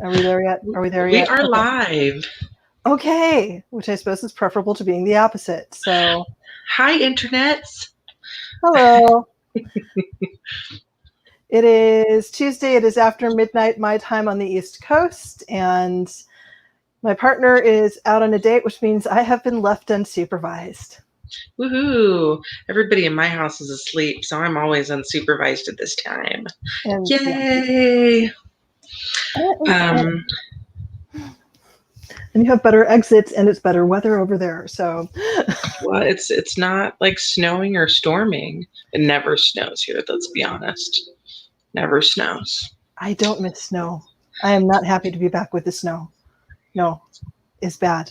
Are we there yet? Are we there We yet? are Okay. live. Okay, which I suppose is preferable to being the opposite. So, Hi, internets. hello. It is Tuesday. It is after midnight my time on the East Coast, and my partner is out on a date, which means I have been left unsupervised. Woohoo! Everybody in my house is asleep, so I'm always unsupervised at this time. And Yay! and you have better exits, and it's better weather over there. So, Well, it's not like snowing or storming. It never snows here. Let's be honest. Never snows. I don't miss snow. I am not happy to be back with the snow. No, it's bad.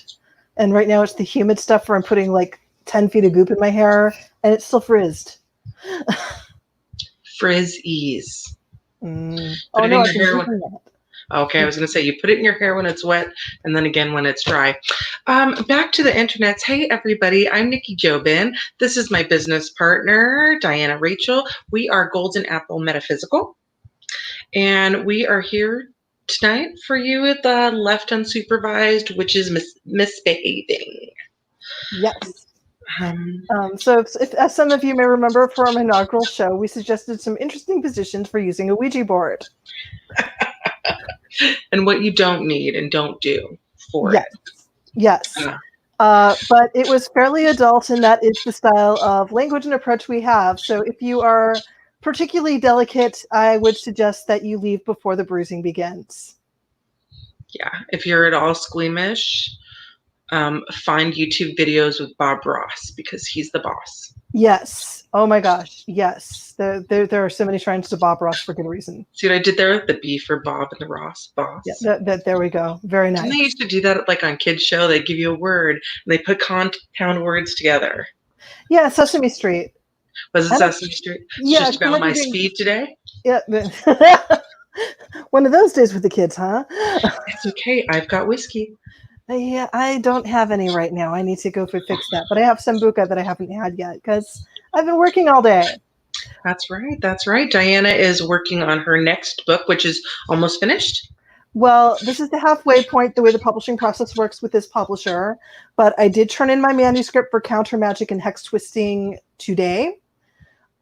And right now it's the humid stuff where I'm putting like 10 feet of goop in my hair, and it's still frizzed. Frizz ease. Oh Put it no, in I've your been hair doing that. Okay, I was going to say you put it in your hair when it's wet and then again when it's dry. Back to the internets. Hey, everybody. I'm Nikki Jobin. This is my business partner, Diana Rachel. We are Golden Apple Metaphysical. And we are here tonight for you at the Left Unsupervised, which is misbehaving. Yes. So if, as some of you may remember from our inaugural show, we suggested some interesting positions for using a Ouija board. And what you don't need and don't do for it. Yes. But it was fairly adult, and that is the style of language and approach we have. So if you are particularly delicate, I would suggest that you leave before the bruising begins. Yeah. If you're at all squeamish, find YouTube videos with Bob Ross because he's the boss. Yes. Oh my gosh. Yes. There are so many shrines to Bob Ross for good reason. See what I did there? The B for Bob and the Ross, boss. Yeah, there we go. Very nice. Didn't they used to do that like on kids' show? They give you a word and they put compound words together. Yeah, Sesame Street. Was it Sesame Street? Yeah, just about my speed today. Yeah. One of those days with the kids, huh? It's okay. I've got whiskey. Yeah, I don't have any right now. I need to go fix that. But I have Sambuca that I haven't had yet because I've been working all day. That's right. That's right. Diana is working on her next book, which is almost finished. Well, this is the halfway point, the way the publishing process works with this publisher. But I did turn in my manuscript for Counter Magic and Hex Twisting today.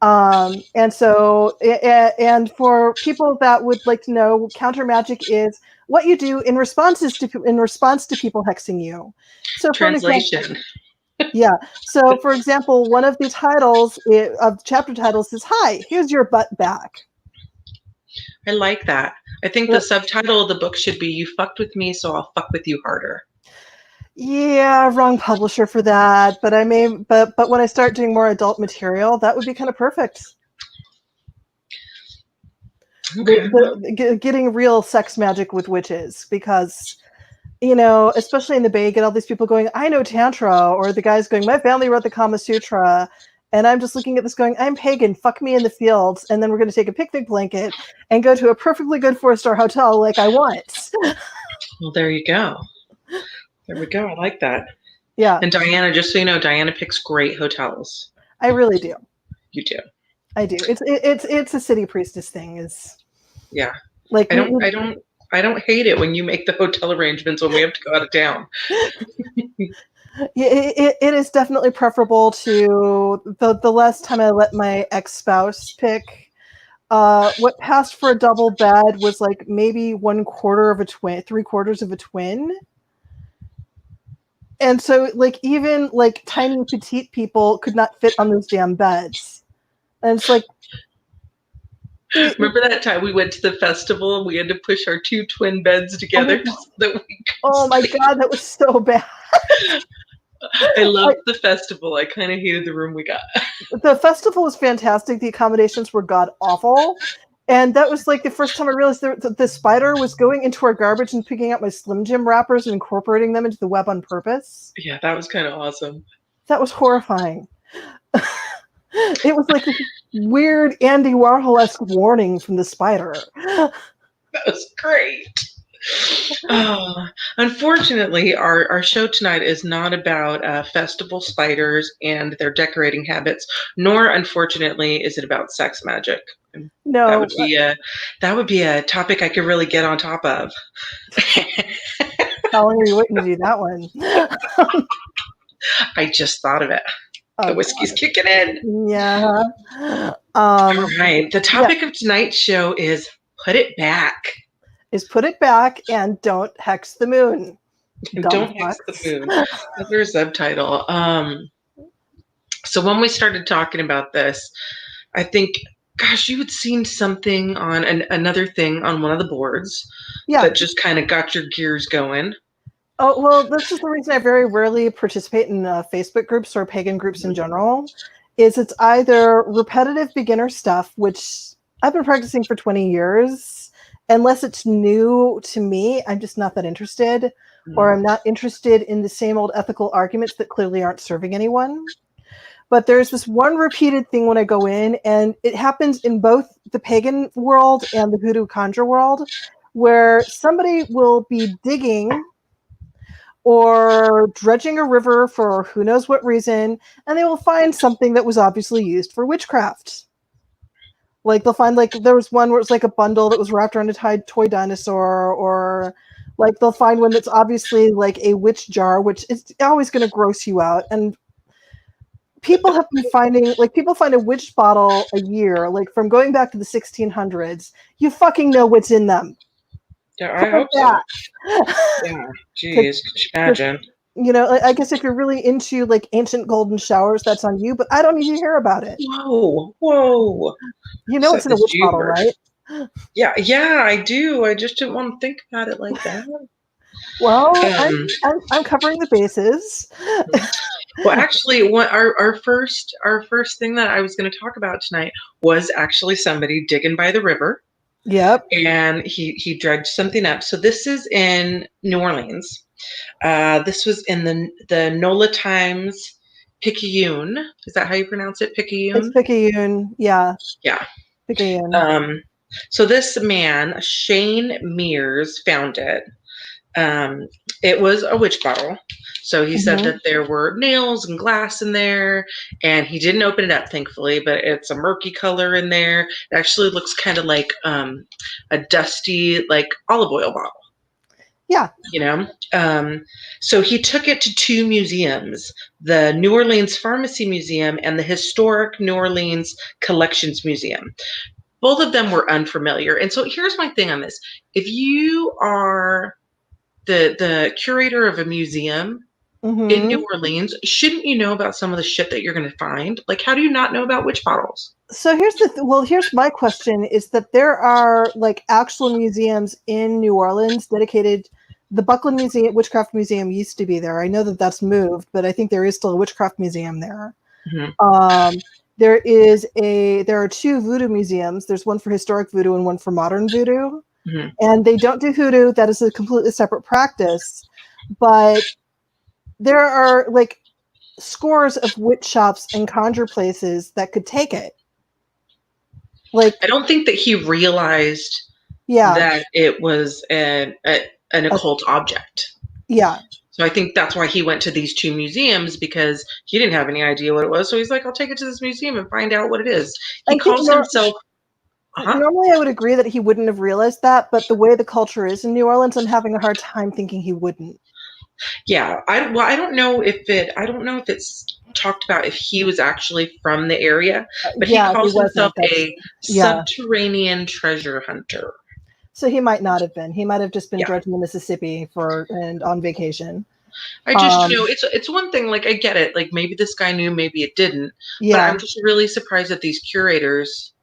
And so, and for people that would like to know, Counter Magic is what you do in response to people hexing you. So, Translation. Yeah. So, for example, one of the titles of chapter titles is "Hi, here's your butt back." I like that. I think the subtitle of the book should be "You fucked with me, so I'll fuck with you harder." Yeah, wrong publisher for that. But but when I start doing more adult material, that would be kind of perfect. Okay. Getting real sex magic with witches, because, you know, especially in the Bay, you get all these people going, "I know Tantra," or the guys going, "My family wrote the Kama Sutra." And I'm just looking at this going, "I'm pagan, fuck me in the fields, and then we're going to take a picnic blanket and go to a perfectly good 4-star hotel like I want." Well, there you go. There we go. I like that. Yeah. And Diana, just so you know, Diana picks great hotels. I really do. You do. I do. It's a city priestess thing. Yeah. Like I don't hate it when you make the hotel arrangements when we have to go out of town. It is definitely preferable to the last time I let my ex-spouse pick. What passed for a double bed was like maybe 1/4 of a twin, 3/4 of a twin. And so, like, even like tiny petite people could not fit on those damn beds. And it's like, remember that time we went to the festival and we had to push our 2 twin beds together so that we could oh my sleep? God, that was so bad. I loved the festival. I kind of hated the room we got. The festival was fantastic. The accommodations were god awful. And that was like the first time I realized the spider was going into our garbage and picking up my Slim Jim wrappers and incorporating them into the web on purpose. Yeah, that was kind of awesome. That was horrifying. It was like this weird Andy Warhol-esque warning from the spider. That was great. Oh, unfortunately, our show tonight is not about festival spiders and their decorating habits, nor, unfortunately, is it about sex magic. That No, would be a that would be a topic I could really get on top of. how long are you waiting to do that one? I just thought of it. The Oh whiskey's God. kicking in. Yeah. All right. The Yeah, topic of tonight's show is put it back. is put it back and don't hex the moon. Dumb Don't hex the fucks. moon. Another subtitle. So when we started talking about this, I think, gosh, you had seen something on another thing on one of the boards Yeah. that just kind of got your gears going. Oh, well, this is the reason I very rarely participate in Facebook groups or pagan groups in general, is it's either repetitive beginner stuff, which I've been practicing for 20 years. Unless it's new to me, I'm just not that interested, or I'm not interested in the same old ethical arguments that clearly aren't serving anyone. But there's this one repeated thing when I go in, and it happens in both the pagan world and the hoodoo conjure world, where somebody will be digging or dredging a river for who knows what reason, and they will find something that was obviously used for witchcraft. Like they'll find, like there was one where it's like a bundle that was wrapped around a toy dinosaur, or like they'll find one that's obviously like a witch jar, which is always going to gross you out. And people have been finding, like, people find a witch bottle a year, like from going back to the 1600s. You fucking know what's in them. Yeah, I Put it hope so. back. Yeah, geez, could you imagine? You know, I guess if you're really into like ancient golden showers, that's on you, but I don't need to hear about it. Whoa. You know it's Said in a this witch you bottle, first. right? Yeah, I do. I just didn't want to think about it like that. Well, Um, I'm covering the bases. well, actually, what our first thing that I was going to talk about tonight was actually somebody digging by the river, Yep. and he dredged something up. So this is in New Orleans. This was in the Nola Times Picayune. Is that how you pronounce it? It's Picayune? Picayune. Yeah. Yeah. Picayune. So this man, Shane Mears, found it. Um, it was a witch bottle. So he said Mm-hmm. that there were nails and glass in there, and he didn't open it up, thankfully, but it's a murky color in there. It actually looks kind of like a dusty, like olive oil bottle. Yeah. You know, so he took it to two museums, the New Orleans Pharmacy Museum and the Historic New Orleans Collections Museum. Both of them were unfamiliar. And so here's my thing on this. If you are the curator of a museum in Mm-hmm. New Orleans, shouldn't you know about some of the shit that you're going to find? Like, how do you not know about witch bottles? So here's my question, is that there are like actual museums in New Orleans dedicated. The Buckland Museum, Witchcraft Museum, used to be there. I know that that's moved, but I think there is still a witchcraft museum there. Mm-hmm. There are two voodoo museums. There's one for historic voodoo and one for modern voodoo. Mm-hmm. And they don't do hoodoo. That is a completely separate practice. But there are like scores of witch shops and conjure places that could take it. Like, I don't think that he realized yeah, that it was an occult object. yeah. So I think that's why he went to these two museums, because he didn't have any idea what it was. So he's like, I'll take it to this museum and find out what it is. He I think calls himself. normally I would agree that he wouldn't have realized that, but the way the culture is in New Orleans, I'm having a hard time thinking he wouldn't. Yeah, I don't know if it's talked about if he was actually from the area, but he Yeah, he calls himself wasn't. a Yeah. subterranean treasure hunter. So he might not have been. He might have just been Yeah. dredging the Mississippi and on vacation. I just, it's one thing, like I get it, like maybe this guy knew, maybe it didn't. Yeah. But I'm just really surprised that these curators,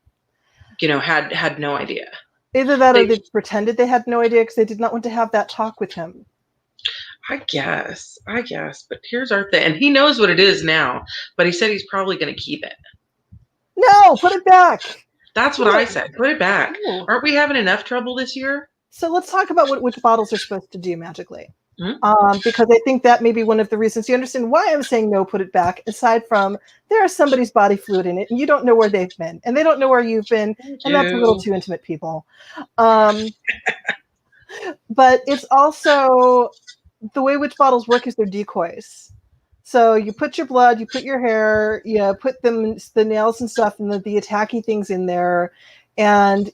had no idea. Either that or they pretended they had no idea because they did not want to have that talk with him. I guess. But here's our thing. And he knows what it is now, but he said he's probably going to keep it. No, put it back. That's what I said. Put it back. Ooh. Aren't we having enough trouble this year? So let's talk about what witch bottles are supposed to do magically. Because I think that may be one of the reasons. You understand why I'm saying no, put it back, aside from there is somebody's body fluid in it and you don't know where they've been and they don't know where you've been, and that's a little too intimate, people. But it's also the way witch bottles work is they're decoys. So you put your blood, you put your hair, you put the nails and stuff and the attacky things in there. And,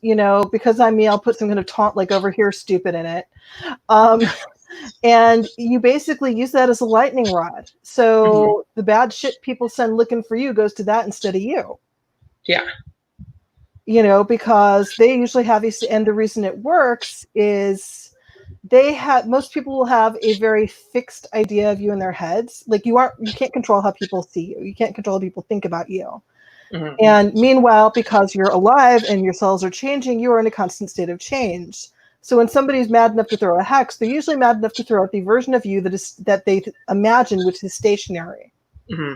because I'm me, I'll put some kind of taunt like over here, stupid in it. And you basically use that as a lightning rod. So the bad shit people send looking for you goes to that instead of you. Yeah. Because they usually have these, and the reason it works is most people will have a very fixed idea of you in their heads. Like you can't control how people see you. You can't control how people think about you. Mm-hmm. And meanwhile, because you're alive and your cells are changing, you are in a constant state of change. So when somebody's mad enough to throw a hex, they're usually mad enough to throw out the version of you that they imagine, which is stationary. Mm-hmm.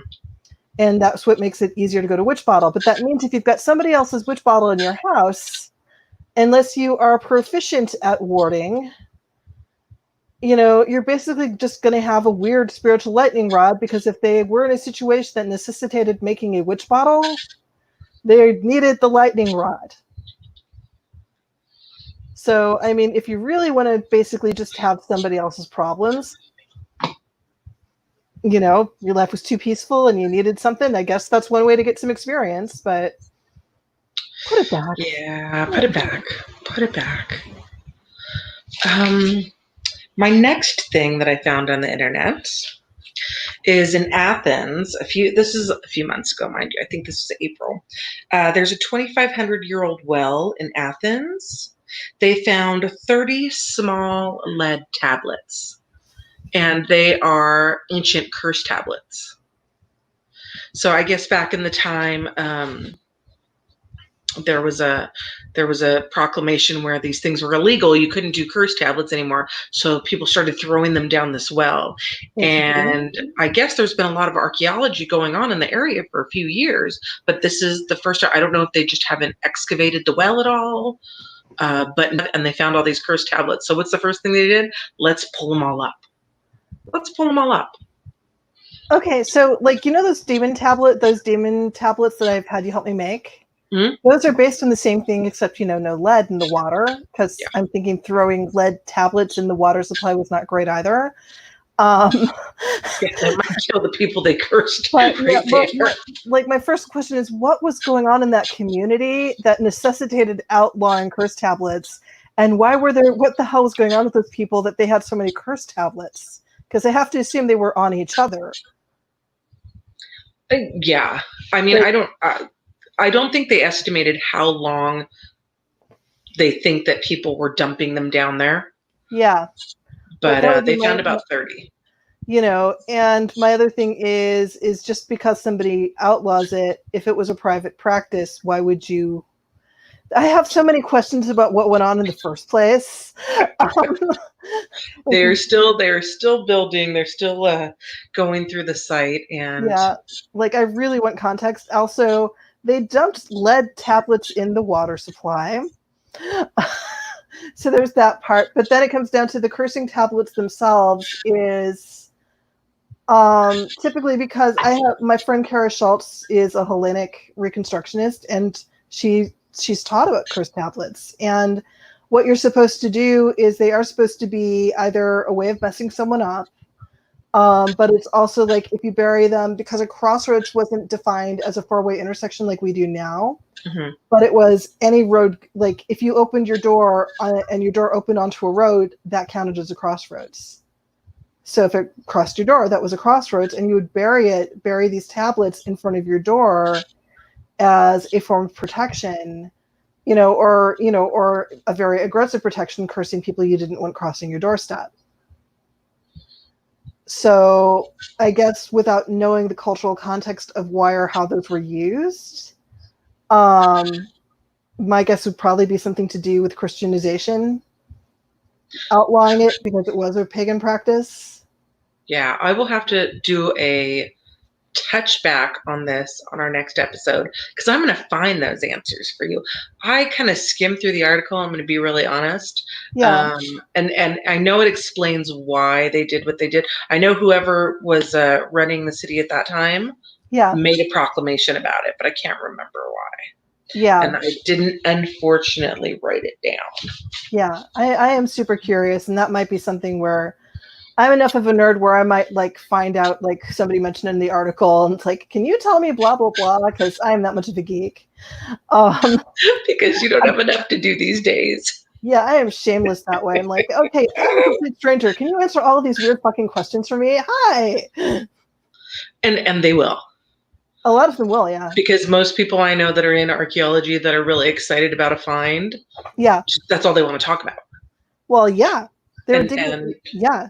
And that's what makes it easier to go to witch bottle. But that means if you've got somebody else's witch bottle in your house, unless you are proficient at warding, you're basically just going to have a weird spiritual lightning rod, because if they were in a situation that necessitated making a witch bottle, they needed the lightning rod. So, I mean, if you really want to basically just have somebody else's problems, your life was too peaceful and you needed something, I guess that's one way to get some experience, but put it back. Yeah, put it back. Put it back. My next thing that I found on the internet is in Athens. This is a few months ago, mind you. I think this was April. There's a 2,500-year-old well in Athens. They found 30 small lead tablets, and they are ancient curse tablets. So I guess back in the time, there was a proclamation where these things were illegal. You couldn't do curse tablets anymore. So people started throwing them down this well. And I guess there's been a lot of archaeology going on in the area for a few years, but this is the first time. I don't know if they just haven't excavated the well at all, and they found all these curse tablets. So what's the first thing they did? Let's pull them all up. Let's pull them all up. Okay, so those demon tablets that I've had you help me make? Mm-hmm. Those are based on the same thing, except, no lead in the water, because I'm thinking throwing lead tablets in the water supply was not great either. That might kill the people they cursed. But my first question is, what was going on in that community that necessitated outlawing curse tablets? And what the hell was going on with those people that they had so many curse tablets? Because I have to assume they were on each other. Yeah. I mean, I don't think they estimated how long they think that people were dumping them down there. Yeah. But they found about 30. And my other thing is just because somebody outlaws it, if it was a private practice, why would you? I have so many questions about what went on in the first place. They're still building. They're still going through the site, and yeah, I really want context. Also, they dumped lead tablets in the water supply. So there's that part. But then it comes down to the cursing tablets themselves is typically, because I have my friend Kara Schultz is a Hellenic reconstructionist, and she's taught about curse tablets. And what you're supposed to do is they are supposed to be either a way of messing someone up, but it's also if you bury them, because a crossroads wasn't defined as a four-way intersection like we do now. Mm-hmm. But it was any road. If you opened your door and your door opened onto a road, that counted as a crossroads. So if it crossed your door, that was a crossroads, and you would bury these tablets in front of your door as a form of protection, or a very aggressive protection, cursing people you didn't want crossing your doorstep. So I guess without knowing the cultural context of why or how those were used, my guess would probably be something to do with Christianization, outlawing it because it was a pagan practice. Yeah, I will have to do a touchback on this on our next episode, because I'm going to find those answers for you. I kind of skimmed through the article. I'm going to be really honest. Yeah. And I know it explains why they did what they did. I know whoever was running the city at that time made a proclamation about it, but I can't remember why. Yeah. And I didn't, unfortunately, write it down. Yeah. I am super curious, and that might be something where I'm enough of a nerd where I might like find out, like somebody mentioned in the article, and it's like, can you tell me blah blah blah? Because I'm that much of a geek. Because you don't have enough to do these days. Yeah, I am shameless that way. I'm like, okay, I'm a complete stranger. Can you answer all of these weird fucking questions for me? Hi. And they will. A lot of them will, yeah. Because most people I know that are in archaeology that are really excited about a find, Yeah. that's all they want to talk about. Well, yeah. They're digging. Yeah.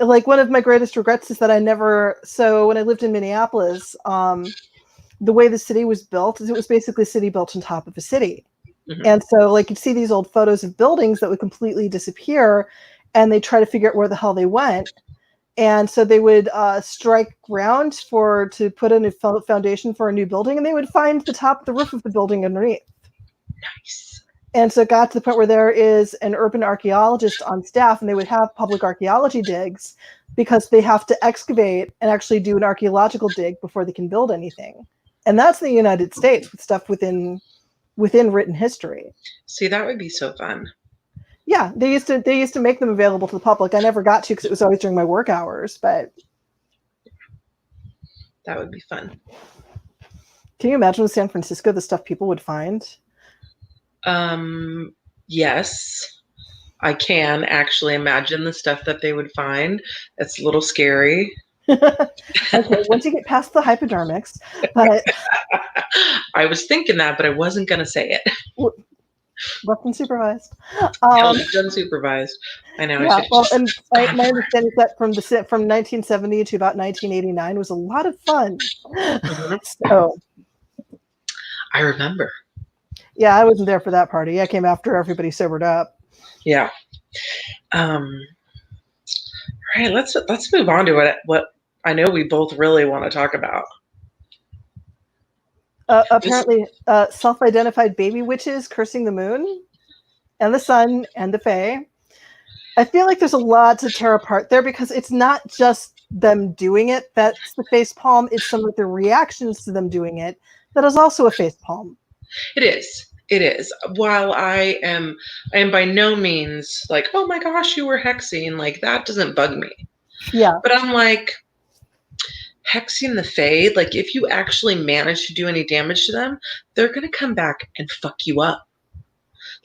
Like one of my greatest regrets is that I never. So when I lived in Minneapolis, the way the city was built is it was basically a city built on top of a city. Mhm. And so like you'd see these old photos of buildings that would completely disappear, and they try to figure out where the hell they went. And so they would strike ground to put in a foundation for a new building, and they would find the top of the roof of the building underneath. Nice. And so it got to the point where there is an urban archaeologist on staff, and they would have public archaeology digs because they have to excavate and actually do an archaeological dig before they can build anything. And that's in the United States with stuff within written history. See, that would be so fun. Yeah, they used to make them available to the public. I never got to because it was always during my work hours, but that would be fun. Can you imagine with San Francisco the stuff people would find? Yes, I can actually imagine the stuff that they would find. It's a little scary. Okay, once you get past the hypodermics, but I was thinking that, but I wasn't going to say it. Left unsupervised. Unsupervised. I know. Yeah, well, and my understanding is that from 1970 to about 1989 was a lot of fun. Mm-hmm. So I remember. Yeah, I wasn't there for that party. I came after everybody sobered up. Yeah. All right. Let's move on to what I know we both really want to talk about. Apparently, self-identified baby witches cursing the moon and the sun and the fae. I feel like there's a lot to tear apart there because it's not just them doing it that's the facepalm. It's some of the reactions to them doing it that is also a facepalm. It is. It is. While I am by no means like, oh my gosh, you were hexing. Like, that doesn't bug me. Yeah. But I'm like, hexing the fae, like if you actually manage to do any damage to them, they're going to come back and fuck you up.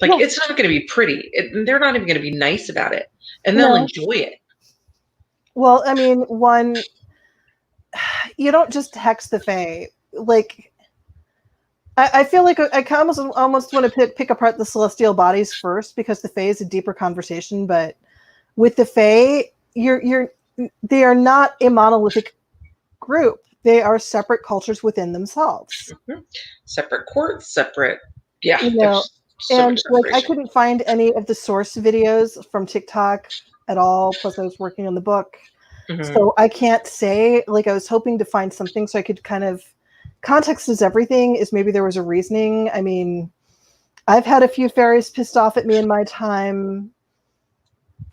Like, it's not going to be pretty. They're not even going to be nice about it. And they'll enjoy it. Well, I mean, you don't just hex the fae. Like, I feel like I almost want to pick apart the celestial bodies first because the fae is a deeper conversation. But with the fae, they are not a monolithic group. They are separate cultures within themselves. Mm-hmm. Separate courts, separate. Yeah. And like I couldn't find any of the source videos from TikTok at all. Plus, I was working on the book, so I can't say. Like, I was hoping to find something so I could kind of. Context is everything. Is maybe there was a reasoning. I mean, I've had a few fairies pissed off at me in my time.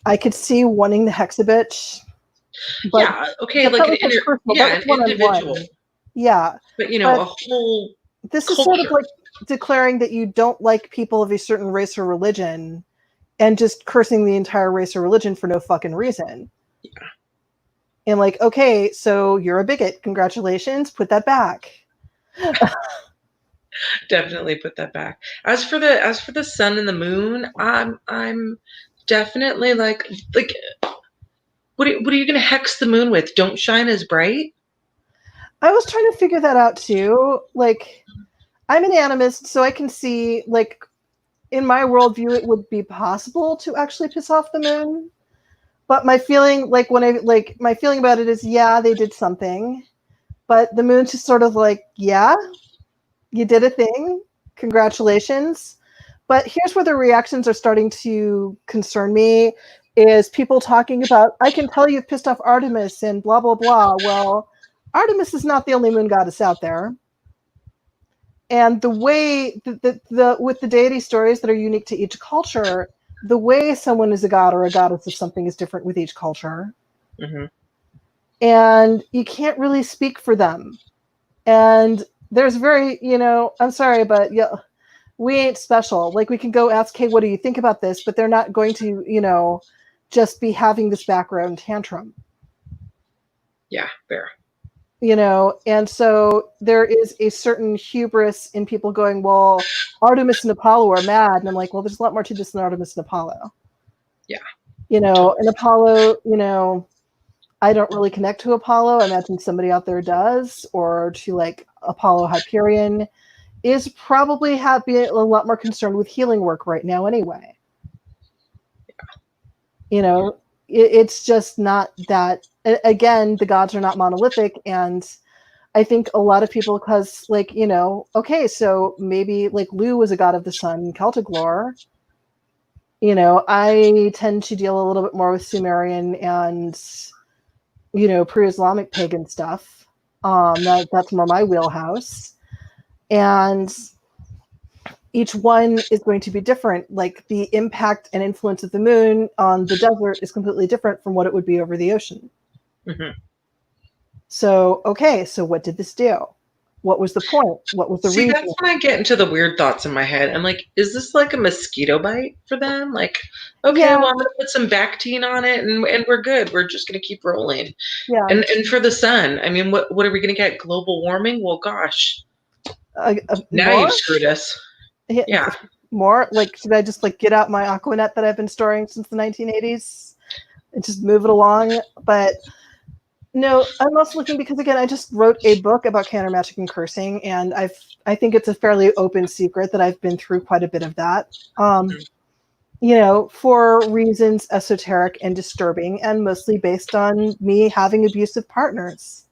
I could see wanting to hex a bitch. But yeah. Okay. Like an individual. Yeah. But a whole. This is sort of like declaring that you don't like people of a certain race or religion and just cursing the entire race or religion for no fucking reason. Yeah. And like, okay, so you're a bigot. Congratulations. Put that back. Definitely put that back. As for the sun and the moon, I'm definitely like what are you gonna hex the moon with? Don't shine as bright? I was trying to figure that out too. Like, I'm an animist, so I can see, like, in my worldview, it would be possible to actually piss off the moon. But my feeling, my feeling about it is, yeah, they did something. But the moon's just sort of like, yeah, you did a thing. Congratulations. But here's where the reactions are starting to concern me, is people talking about, I can tell you've pissed off Artemis and blah, blah, blah. Well, Artemis is not the only moon goddess out there. And the way with the deity stories that are unique to each culture, the way someone is a god or a goddess of something is different with each culture. Mm-hmm. And you can't really speak for them. And there's very, I'm sorry, but yeah, we ain't special. Like, we can go ask, hey, what do you think about this? But they're not going to, just be having this background tantrum. Yeah, fair. And so there is a certain hubris in people going, well, Artemis and Apollo are mad. And I'm like, well, there's a lot more to this than Artemis and Apollo. Yeah. And Apollo, I don't really connect to Apollo. I imagine somebody out there does, or to like Apollo Hyperion is probably happy, a lot more concerned with healing work right now anyway. It's just not that, again, the gods are not monolithic. And I think a lot of people, because like, okay, so maybe like Lu was a god of the sun in Celtic lore. I tend to deal a little bit more with Sumerian and, pre-Islamic pagan stuff. That's more my wheelhouse. And each one is going to be different. Like, the impact and influence of the moon on the desert is completely different from what it would be over the ocean. Mm-hmm. So, okay, so what did this do? What was the point? What was the reason? That's when I get into the weird thoughts in my head. I'm like, is this like a mosquito bite for them? Like, okay, Yeah. well, I'm going to put some Bactine on it and we're good. We're just going to keep rolling. Yeah. And for the sun, I mean, what are we going to get? Global warming? Well, gosh. Now More? you've screwed us. Yeah. More? Like, should I just like get out my Aquanet that I've been storing since the 1980s and just move it along? But no, I'm also looking because, again, I just wrote a book about counter magic and cursing, and I think it's a fairly open secret that I've been through quite a bit of that. For reasons esoteric and disturbing, and mostly based on me having abusive partners.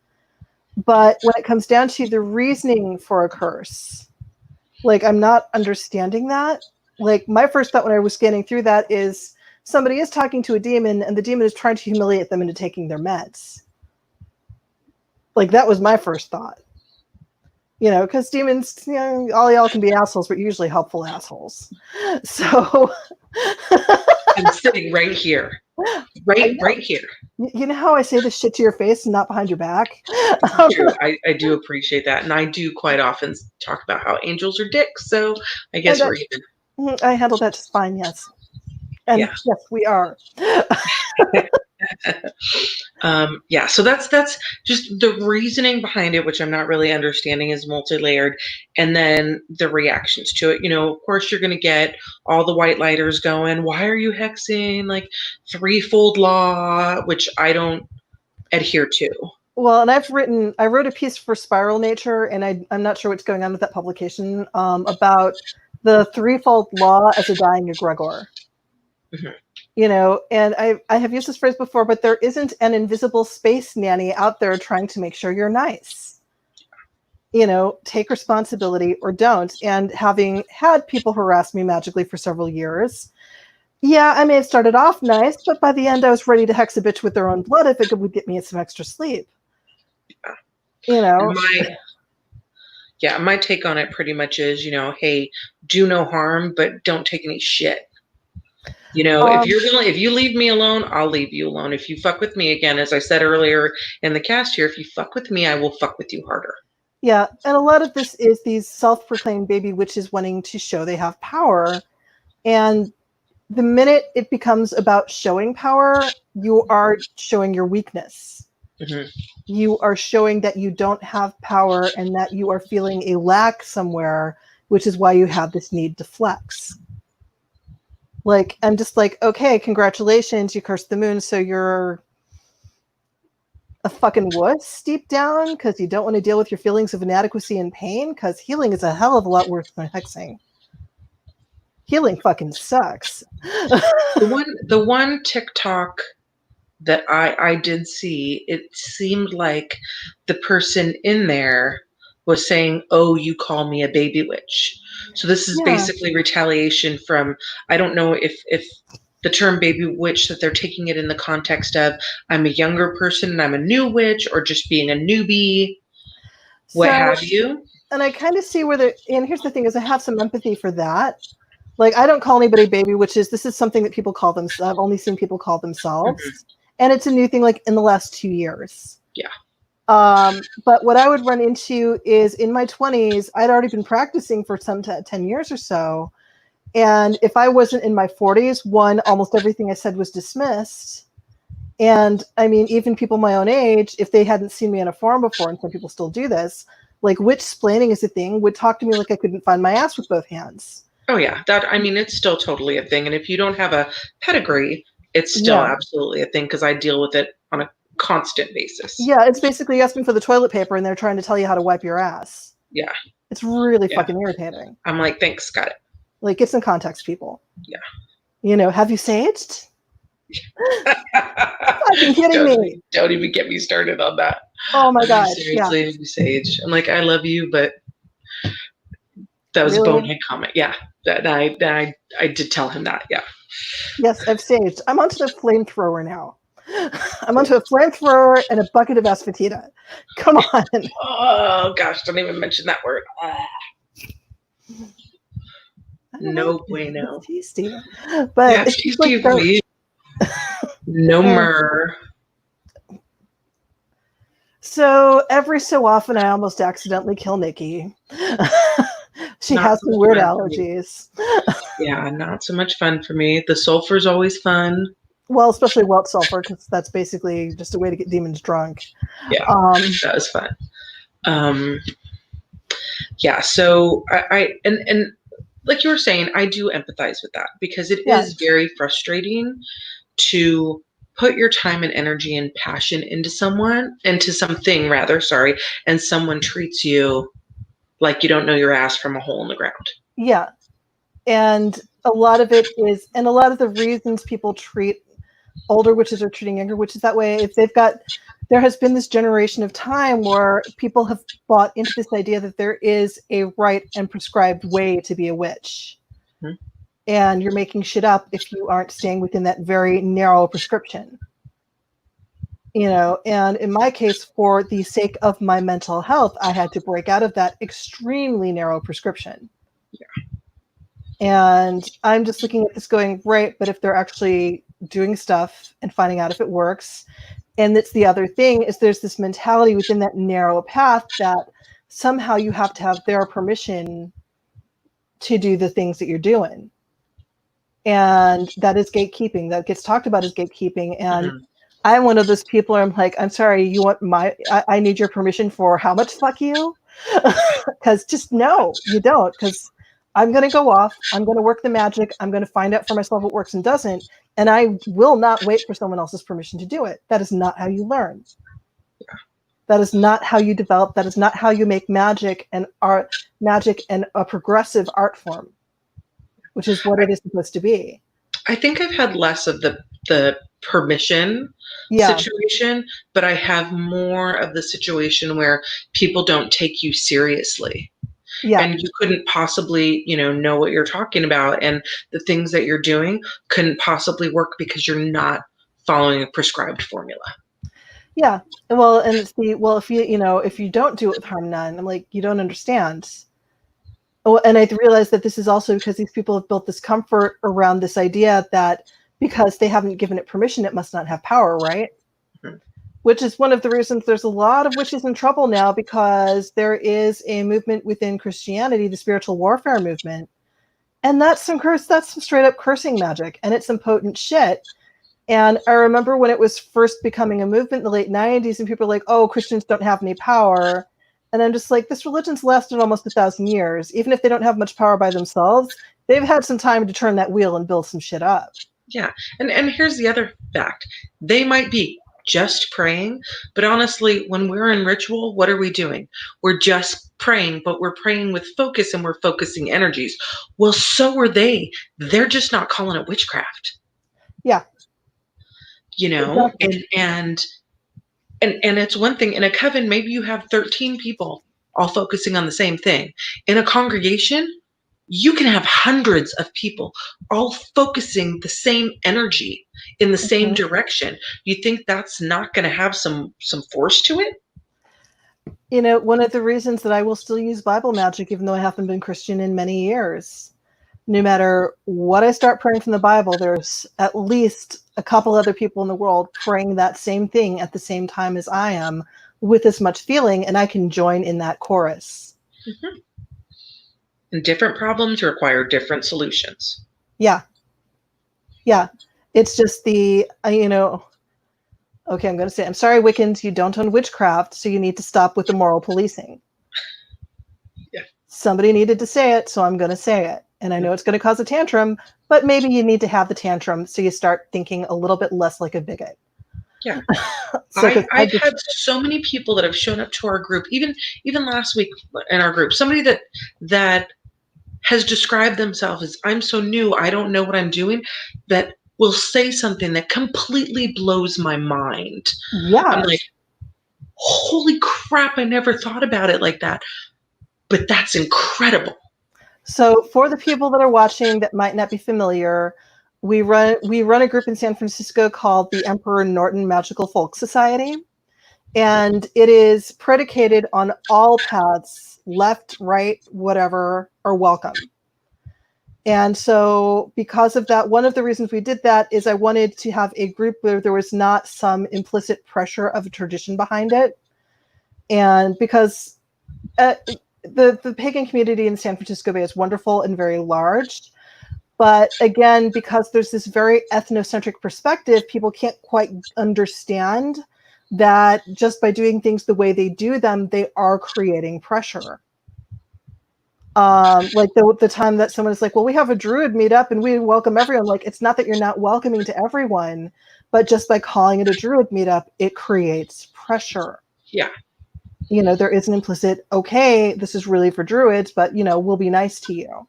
But when it comes down to the reasoning for a curse, like, I'm not understanding that. Like, my first thought when I was scanning through that is somebody is talking to a demon, and the demon is trying to humiliate them into taking their meds. Like, that was my first thought. Because demons, all y'all can be assholes, but usually helpful assholes. So I'm sitting right here. Right here. You know how I say this shit to your face and not behind your back? I do appreciate that. And I do quite often talk about how angels are dicks. So I guess we're even. I handle that just fine, yes. And yeah. Yes, we are. So that's just the reasoning behind it, which I'm not really understanding, is multi-layered, and then the reactions to it. Of course, you're going to get all the white lighters going, why are you hexing, like, threefold law, which I don't adhere to. Well, and I wrote a piece for Spiral Nature, and I'm not sure what's going on with that publication, about the threefold law as a dying egregor. Mm-hmm. And I have used this phrase before, but there isn't an invisible space nanny out there trying to make sure you're nice. Take responsibility or don't. And having had people harass me magically for several years, yeah, I may have started off nice, but by the end I was ready to hex a bitch with their own blood if it would get me some extra sleep. My take on it pretty much is, hey, do no harm, but don't take any shit. If you leave me alone, I'll leave you alone. If you fuck with me again, as I said earlier in the cast here, if you fuck with me, I will fuck with you harder. Yeah, and a lot of this is these self-proclaimed baby witches wanting to show they have power. And the minute it becomes about showing power, you are showing your weakness. Mm-hmm. You are showing that you don't have power and that you are feeling a lack somewhere, which is why you have this need to flex. Like, I'm just like, okay, congratulations, you cursed the moon, so you're a fucking wuss deep down because you don't want to deal with your feelings of inadequacy and pain, because healing is a hell of a lot worse than hexing. Healing fucking sucks. The one TikTok that I did see, it seemed like the person in there was saying, oh, you call me a baby witch. So this is basically retaliation from, I don't know if the term baby witch, that they're taking it in the context of, I'm a younger person and I'm a new witch, or just being a newbie, what have you. And I kind of see and here's the thing is I have some empathy for that. Like, I don't call anybody baby witches. This is something that people call themselves. I've only seen people call themselves. Mm-hmm. And it's a new thing, like, in the last 2 years. Yeah. But what I would run into is in my 20s, I'd already been practicing for some 10 years or so. And if I wasn't in my 40s, one, almost everything I said was dismissed. And I mean, even people my own age, if they hadn't seen me in a forum before, and some people still do this, like witch-splaining is a thing, would talk to me like I couldn't find my ass with both hands. Oh yeah, that I mean it's still totally a thing. And if you don't have a pedigree, it's still Yeah. absolutely a thing because I deal with it on a constant basis. Yeah, it's basically asking for the toilet paper and they're trying to tell you how to wipe your ass. Yeah. It's really Yeah. fucking irritating. I'm like, thanks, got it. Like, get some context, people. Yeah. You know, have you saged? Fucking kidding me. Don't even get me started on that. Oh my God. Seriously, Yeah. Sage. I'm like, I love you, but that was Really? a bonehead comment. Yeah. That I did tell him that. Yeah. Yes, I've saged. I'm onto the flamethrower now. I'm onto a flamethrower and a bucket of asphodita. Come on. Oh gosh, don't even mention that word. No bueno. It's tasty. But Yeah, it's just like the, no myrrh. so every so often I almost accidentally kill Nikki. She Not has some so weird fun for me. allergies. Yeah, not so much fun for me. The sulfur's always fun. Well, especially welt sulfur, because that's basically just a way to get demons drunk. Yeah, that was fun. Yeah, so I and like you were saying, I do empathize with that because it is very frustrating to put your time and energy and passion into something rather, sorry, and someone treats you like you don't know your ass from a hole in the ground. Yeah. And a lot of it is, and a lot of the reasons people treat older witches or treating younger witches that way, if they've got, there has been this generation of time where people have bought into this idea that there is a right and prescribed way to be a witch. Mm-hmm. And you're making shit up if you aren't staying within that very narrow prescription. You know, and in my case, for the sake of my mental health, I had to break out of that extremely narrow prescription. Yeah. And I'm just looking at this going, right, but if they're actually doing stuff and finding out if it works, and that's the other thing, is there's this mentality within that narrow path that somehow you have to have their permission to do the things that you're doing. And that is gatekeeping. That gets talked about as gatekeeping. And I'm one of those people where I'm like, I'm sorry, you want I need your permission for how much fuck you? Because just no, you don't. Because I'm going to go off. I'm going to work the magic. I'm going to find out for myself what works and doesn't. And I will not wait for someone else's permission to do it. That is not how you learn. Yeah. That is not how you develop. That is not how you make magic and a progressive art form, which is what it is supposed to be. I think I've had less of the permission situation, but I have more of the situation where people don't take you seriously. Yeah. And you couldn't possibly, know what you're talking about. And the things that you're doing couldn't possibly work because you're not following a prescribed formula. Yeah. Well, and it's if you don't do it with harm none, I'm like, you don't understand. Oh, and I realized that this is also because these people have built this comfort around this idea that because they haven't given it permission, it must not have power, right? Mm-hmm. Which is one of the reasons there's a lot of witches in trouble now, because there is a movement within Christianity, the spiritual warfare movement. And that's some straight up cursing magic, and it's some potent shit. And I remember when it was first becoming a movement in the late 90s, and people were like, oh, Christians don't have any power. And I'm just like, this religion's lasted almost 1,000 years. Even if they don't have much power by themselves, they've had some time to turn that wheel and build some shit up. Yeah. And here's the other fact. They might be just praying, but honestly, when we're in ritual, what are we doing? We're just praying, but we're praying with focus and we're focusing energies. Well, so are they. They're just not calling it witchcraft. Yeah. Exactly. And it's one thing in a coven, maybe you have 13 people all focusing on the same thing. In a congregation, you can have hundreds of people all focusing the same energy in the same direction. You think that's not going to have some force to it? One of the reasons that I will still use Bible magic, even though I haven't been Christian in many years, no matter what I start praying from the Bible, there's at least a couple other people in the world praying that same thing at the same time as I am, with as much feeling, and I can join in that chorus. Mm-hmm. And different problems require different solutions. Yeah. Yeah. It's just the, okay, I'm going to say, I'm sorry, Wiccans, you don't own witchcraft, so you need to stop with the moral policing. Yeah. Somebody needed to say it, so I'm going to say it. And I know it's going to cause a tantrum, but maybe you need to have the tantrum so you start thinking a little bit less like a bigot. Yeah. So, I've had so many people that have shown up to our group, even last week in our group, somebody that has described themselves as, I'm so new, I don't know what I'm doing, that will say something that completely blows my mind. yeah. I'm like, holy crap, I never thought about it like that. But that's incredible. So for the people that are watching that might not be familiar, we run a group in San Francisco called the Emperor Norton Magical Folk Society. And it is predicated on all paths, left, right, whatever, are welcome. And so because of that, one of the reasons we did that is I wanted to have a group where there was not some implicit pressure of a tradition behind it. And because the pagan community in San Francisco Bay is wonderful and very large. But again, because there's this very ethnocentric perspective, people can't quite understand that just by doing things the way they do them, they are creating pressure. Like the time that someone is like, well, we have a druid meetup and we welcome everyone. Like, it's not that you're not welcoming to everyone, but just by calling it a druid meetup, it creates pressure. Yeah. There is an implicit, okay, this is really for druids, but, we'll be nice to you.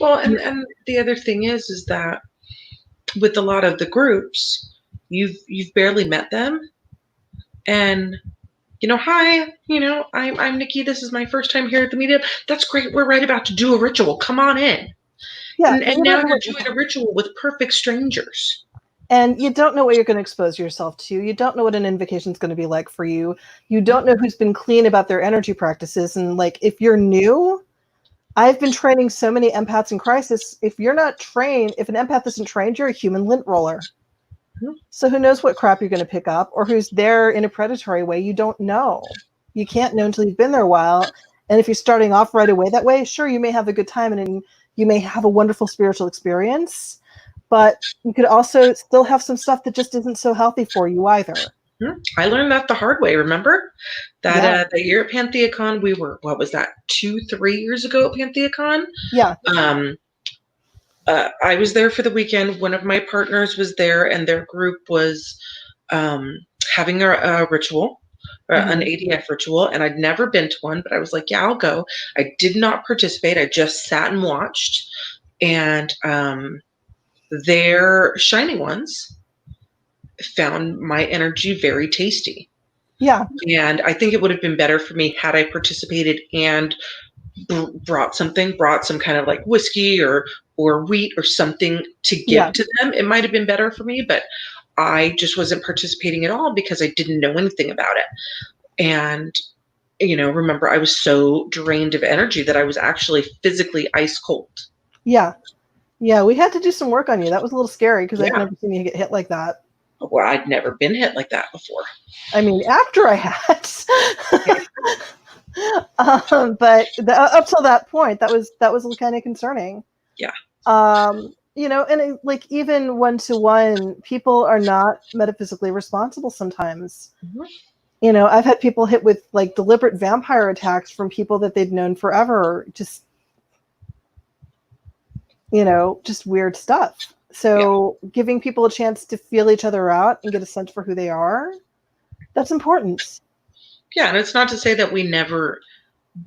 Well, and the other thing is that with a lot of the groups, you've barely met them. And, hi, I'm Nikki. This is my first time here at the meetup. That's great. We're right about to do a ritual. Come on in. Yeah. And now you're doing a ritual with perfect strangers. And you don't know what you're going to expose yourself to. You don't know what an invocation is going to be like for you. You don't know who's been clean about their energy practices. And like, if you're new, I've been training so many empaths in crisis. If you're not trained, if an empath isn't trained, you're a human lint roller. Mm-hmm. So who knows what crap you're going to pick up or who's there in a predatory way. You don't know. You can't know until you've been there a while. And if you're starting off right away that way, sure, you may have a good time and you may have a wonderful spiritual experience. But you could also still have some stuff that just isn't so healthy for you either. I learned that the hard way, remember? That the year at PantheaCon, we were, what was that, 2-3 years ago at PantheaCon? Yeah. I was there for the weekend. One of my partners was there, and their group was having a ritual, an ADF ritual, and I'd never been to one, but I was like, yeah, I'll go. I did not participate. I just sat and watched. And their Shining Ones found my energy very tasty. Yeah. And I think it would have been better for me had I participated and brought some kind of like whiskey or wheat or something to give to them. It might have been better for me, but I just wasn't participating at all because I didn't know anything about it. And, remember, I was so drained of energy that I was actually physically ice cold. Yeah. Yeah, we had to do some work on you. That was a little scary because I'd never seen you get hit like that. Well, I'd never been hit like that before. I mean, after I had. But up till that point, that was kind of concerning. Yeah. And like even one-to-one, people are not metaphysically responsible sometimes. Mm-hmm. I've had people hit with like deliberate vampire attacks from people that they'd known forever. Just weird stuff. So giving people a chance to feel each other out and get a sense for who they are, that's important. Yeah, and it's not to say that we never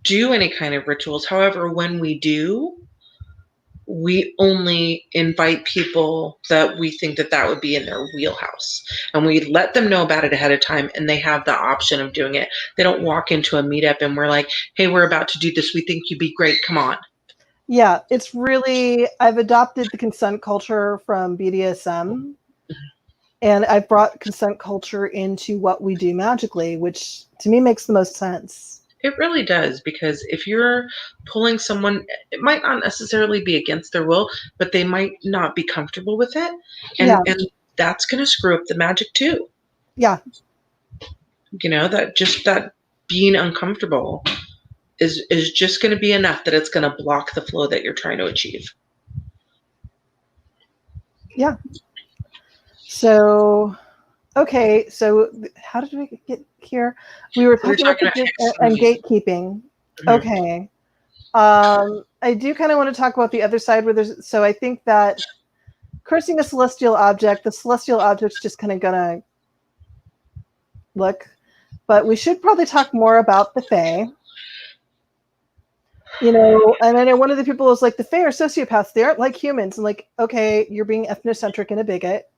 do any kind of rituals. However, when we do, we only invite people that we think that would be in their wheelhouse. And we let them know about it ahead of time, and they have the option of doing it. They don't walk into a meetup and we're like, hey, we're about to do this. We think you'd be great. Come on. Yeah, it's really, I've adopted the consent culture from BDSM, and I've brought consent culture into what we do magically, which to me makes the most sense. It really does, because if you're pulling someone, it might not necessarily be against their will, but they might not be comfortable with it. And that's going to screw up the magic too. Yeah. that being uncomfortable is just going to be enough that it's going to block the flow that you're trying to achieve. Yeah. So, okay. So how did we get here? We were talking about and gatekeeping. Mm-hmm. Okay. I do kind of want to talk about the other side where so I think that cursing a celestial object, the celestial object's just kind of gonna look, but we should probably talk more about the Fae. And I know one of the people was like, the Fae are sociopaths. They aren't like humans. And like, okay, you're being ethnocentric and a bigot.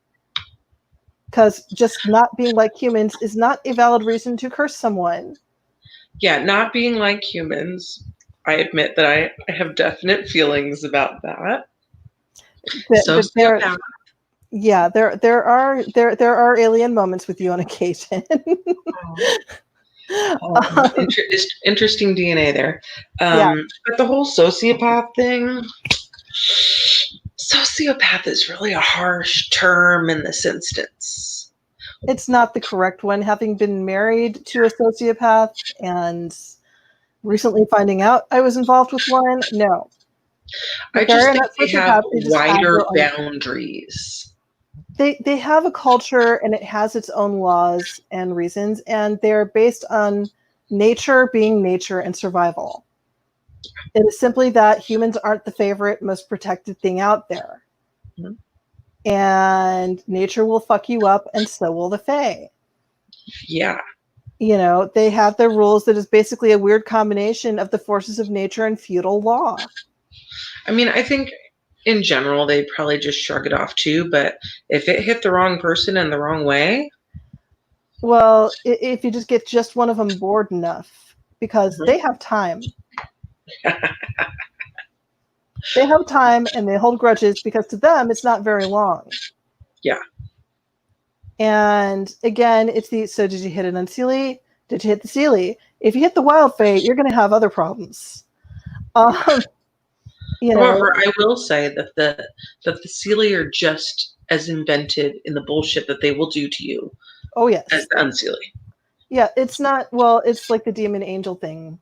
Because just not being like humans is not a valid reason to curse someone. Yeah, not being like humans. I admit that I have definite feelings about that. There are alien moments with you on occasion. Interesting DNA there. But the whole sociopath thing, sociopath is really a harsh term in this instance. It's not the correct one. Having been married to a sociopath and recently finding out I was involved with one, no. I just think they have wider boundaries. They have a culture and it has its own laws and reasons, and they're based on nature being nature and survival. It is simply that humans aren't the favorite, most protected thing out there. Mm-hmm. And nature will fuck you up, and so will the Fae. Yeah. They have their rules that is basically a weird combination of the forces of nature and feudal law. I mean, I think in general, they'd probably just shrug it off too, but if it hit the wrong person in the wrong way. Well, if you just get just one of them bored enough, because they have time. They have time and they hold grudges because to them, it's not very long. Yeah. And again, so did you hit an unseelie? Did you hit the seelie? If you hit the wild Fae, you're going to have other problems. However, I will say that the seelie are just as invented in the bullshit that they will do to you. Oh, yes. As the unseelie. Yeah, it's not, well, it's like the demon angel thing.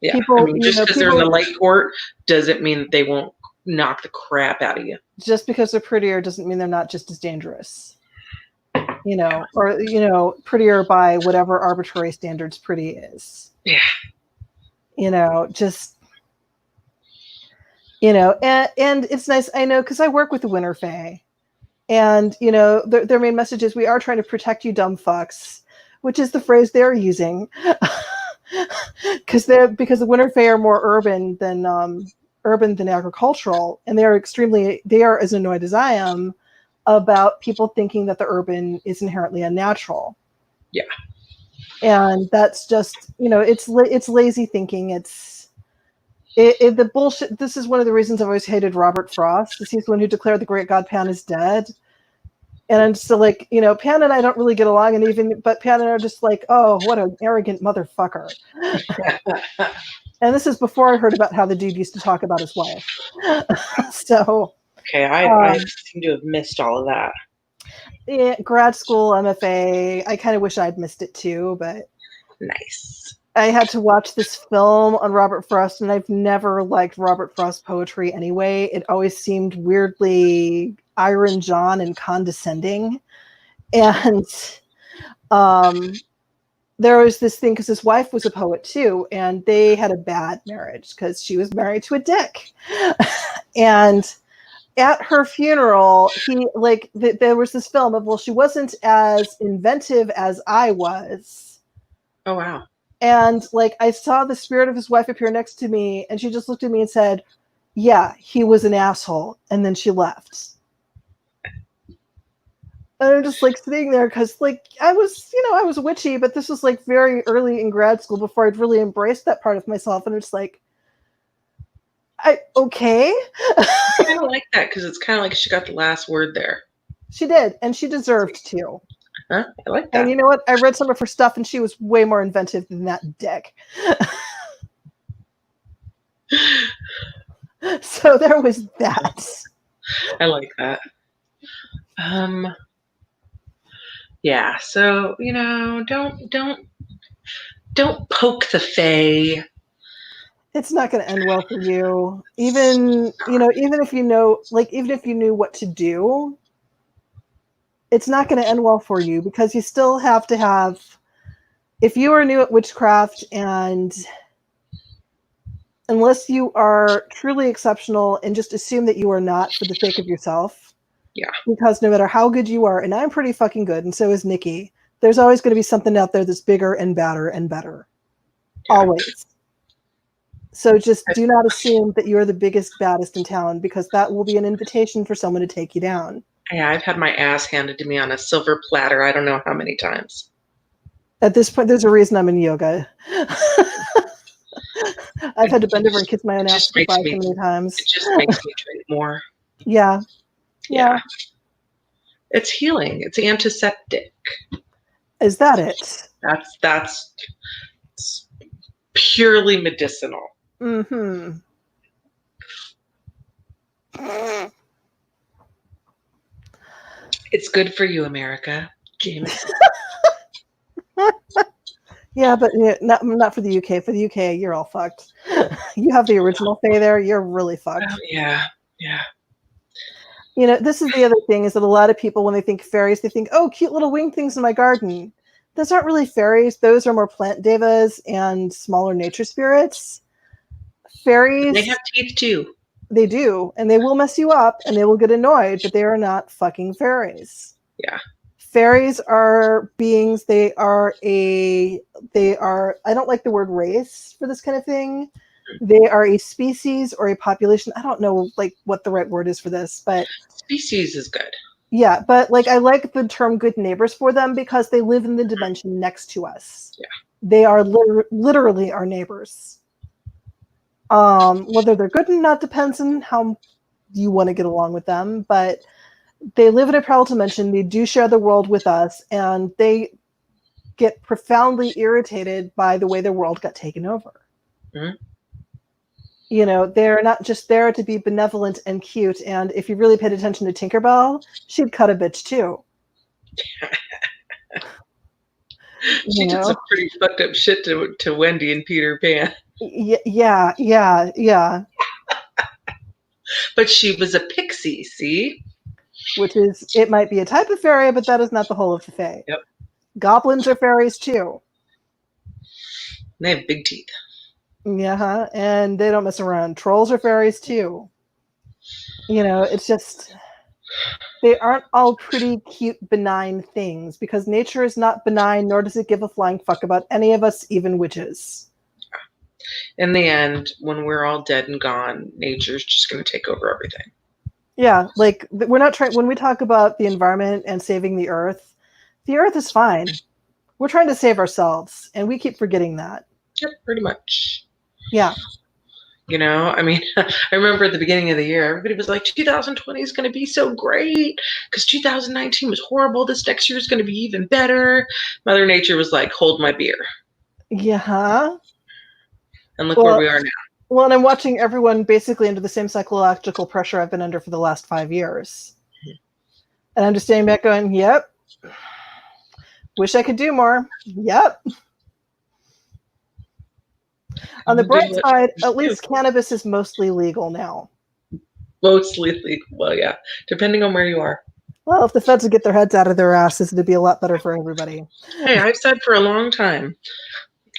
Yeah, just because they're in the light court doesn't mean that they won't knock the crap out of you. Just because they're prettier doesn't mean they're not just as dangerous. Or prettier by whatever arbitrary standards pretty is. Yeah. And it's nice, I know, because I work with the Winter Fae. And, their main message is, we are trying to protect you dumb fucks, which is the phrase they're using. Because the Winter Fae are more urban than agricultural, and they are as annoyed as I am about people thinking that the urban is inherently unnatural. Yeah. And that's just, it's lazy thinking. It's the bullshit. This is one of the reasons I've always hated Robert Frost. He's the one who declared the great god Pan is dead. And I'm still like, Pan and I don't really get along, but Pan and I are just like, oh, what an arrogant motherfucker. And this is before I heard about how the dude used to talk about his wife. So. Okay, I seem to have missed all of that. Yeah, grad school, MFA. I kind of wish I'd missed it too, but. Nice. I had to watch this film on Robert Frost, and I've never liked Robert Frost poetry anyway. It always seemed weirdly Iron John and condescending. And there was this thing, because his wife was a poet too, and they had a bad marriage because she was married to a dick. And at her funeral, there was this film of, well, she wasn't as inventive as I was. Oh, wow. And I saw the spirit of his wife appear next to me, and she just looked at me and said, yeah, he was an asshole. And then she left. And I'm just sitting there because I was witchy, but this was very early in grad school before I'd really embraced that part of myself. And it's okay. I kind of like that because it's kind of like she got the last word there. She did, and she deserved to. Huh? I like that. And you know what? I read some of her stuff, and she was way more inventive than that dick. So there was that. I like that. Yeah. So don't Don't poke the fae. It's not going to end well for you. Even if you know, like, even if you knew what to do, it's not going to end well for you because you still have to have, if you are new at witchcraft and unless you are truly exceptional and just assume that you are not for the sake of yourself. Yeah. Because no matter how good you are, and I'm pretty fucking good, and so is Nikki, there's always going to be something out there that's bigger and badder and better. Yeah. Always. So just do not assume that you're the biggest, baddest in town because that will be an invitation for someone to take you down. Yeah, I've had my ass handed to me on a silver platter I don't know how many times. At this point, there's a reason I'm in yoga. I've had to bend over and kiss my own ass goodbye so many times. It just makes me drink more. Yeah. It's healing. It's antiseptic. Is that it? That's purely medicinal. Mm-hmm. It's good for you, America. James. Yeah, but not for the UK. For the UK, you're all fucked. You have the original fae there. You're really fucked. Yeah. This is the other thing is that a lot of people, when they think fairies, they think, oh, cute little winged things in my garden. Those aren't really fairies. Those are more plant devas and smaller nature spirits. Fairies. They have teeth too. They do, and they will mess you up, and they will get annoyed, but they are not fucking fairies. Yeah. Fairies are beings. They are, I don't like the word race for this kind of thing. They are a species or a population. I don't know what the right word is for this, but species is good. Yeah, but I like the term good neighbors for them because they live in the dimension next to us. Yeah. They are literally our neighbors. Whether they're good or not depends on how you want to get along with them, but they live in a parallel dimension. They do share the world with us, and they get profoundly irritated by the way the world got taken over. Mm-hmm. They're not just there to be benevolent and cute. And if you really paid attention to Tinkerbell, she'd cut a bitch too. She did some pretty fucked up shit to Wendy and Peter Pan. Yeah. But she was a pixie, see? Which is, it might be a type of fairy, but that is not the whole of the fae. Yep. Goblins are fairies too. They have big teeth. Yeah, and they don't mess around. Trolls are fairies too. It's just, they aren't all pretty, cute, benign things because nature is not benign, nor does it give a flying fuck about any of us, even witches. In the end, when we're all dead and gone, nature's just going to take over everything. Yeah, we're not trying, when we talk about the environment and saving the earth is fine. We're trying to save ourselves, and we keep forgetting that. Yep, pretty much. Yeah. I remember at the beginning of the year, everybody was like, 2020 is going to be so great because 2019 was horrible. This next year is going to be even better. Mother Nature was like, hold my beer. Yeah. And look where we are now. Well, and I'm watching everyone basically under the same psychological pressure I've been under for the last 5 years. Mm-hmm. And I'm just standing back going, yep. Wish I could do more. Yep. On the bright side, at least cannabis is mostly legal now. Mostly legal. Well, yeah. Depending on where you are. Well, if the feds would get their heads out of their asses, it'd be a lot better for everybody. Hey, I've said for a long time,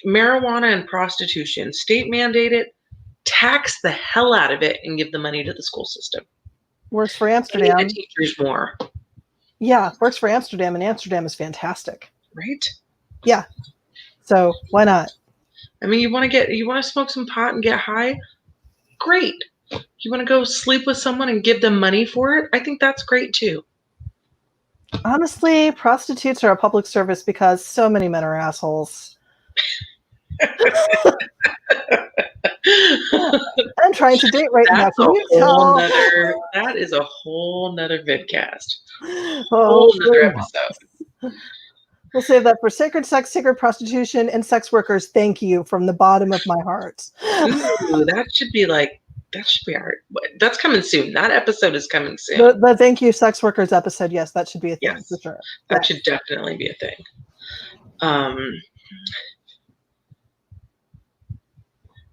marijuana and prostitution, state mandated, tax the hell out of it and give the money to the school system. Works for Amsterdam. Pay the teachers more. Yeah, works for Amsterdam, and Amsterdam is fantastic. Right? Yeah. So why not? I mean, you want to smoke some pot and get high? Great. You want to go sleep with someone and give them money for it? I think that's great too. Honestly, prostitutes are a public service because so many men are assholes. I'm trying to date right now. That is a whole nother vidcast. Whole nother episode. We'll save that for sacred sex, sacred prostitution, and sex workers. Thank you from the bottom of my heart. Ooh, that should be our. That's coming soon. That episode is coming soon. The thank you sex workers episode. Yes, that should be a thing for sure. That should definitely be a thing.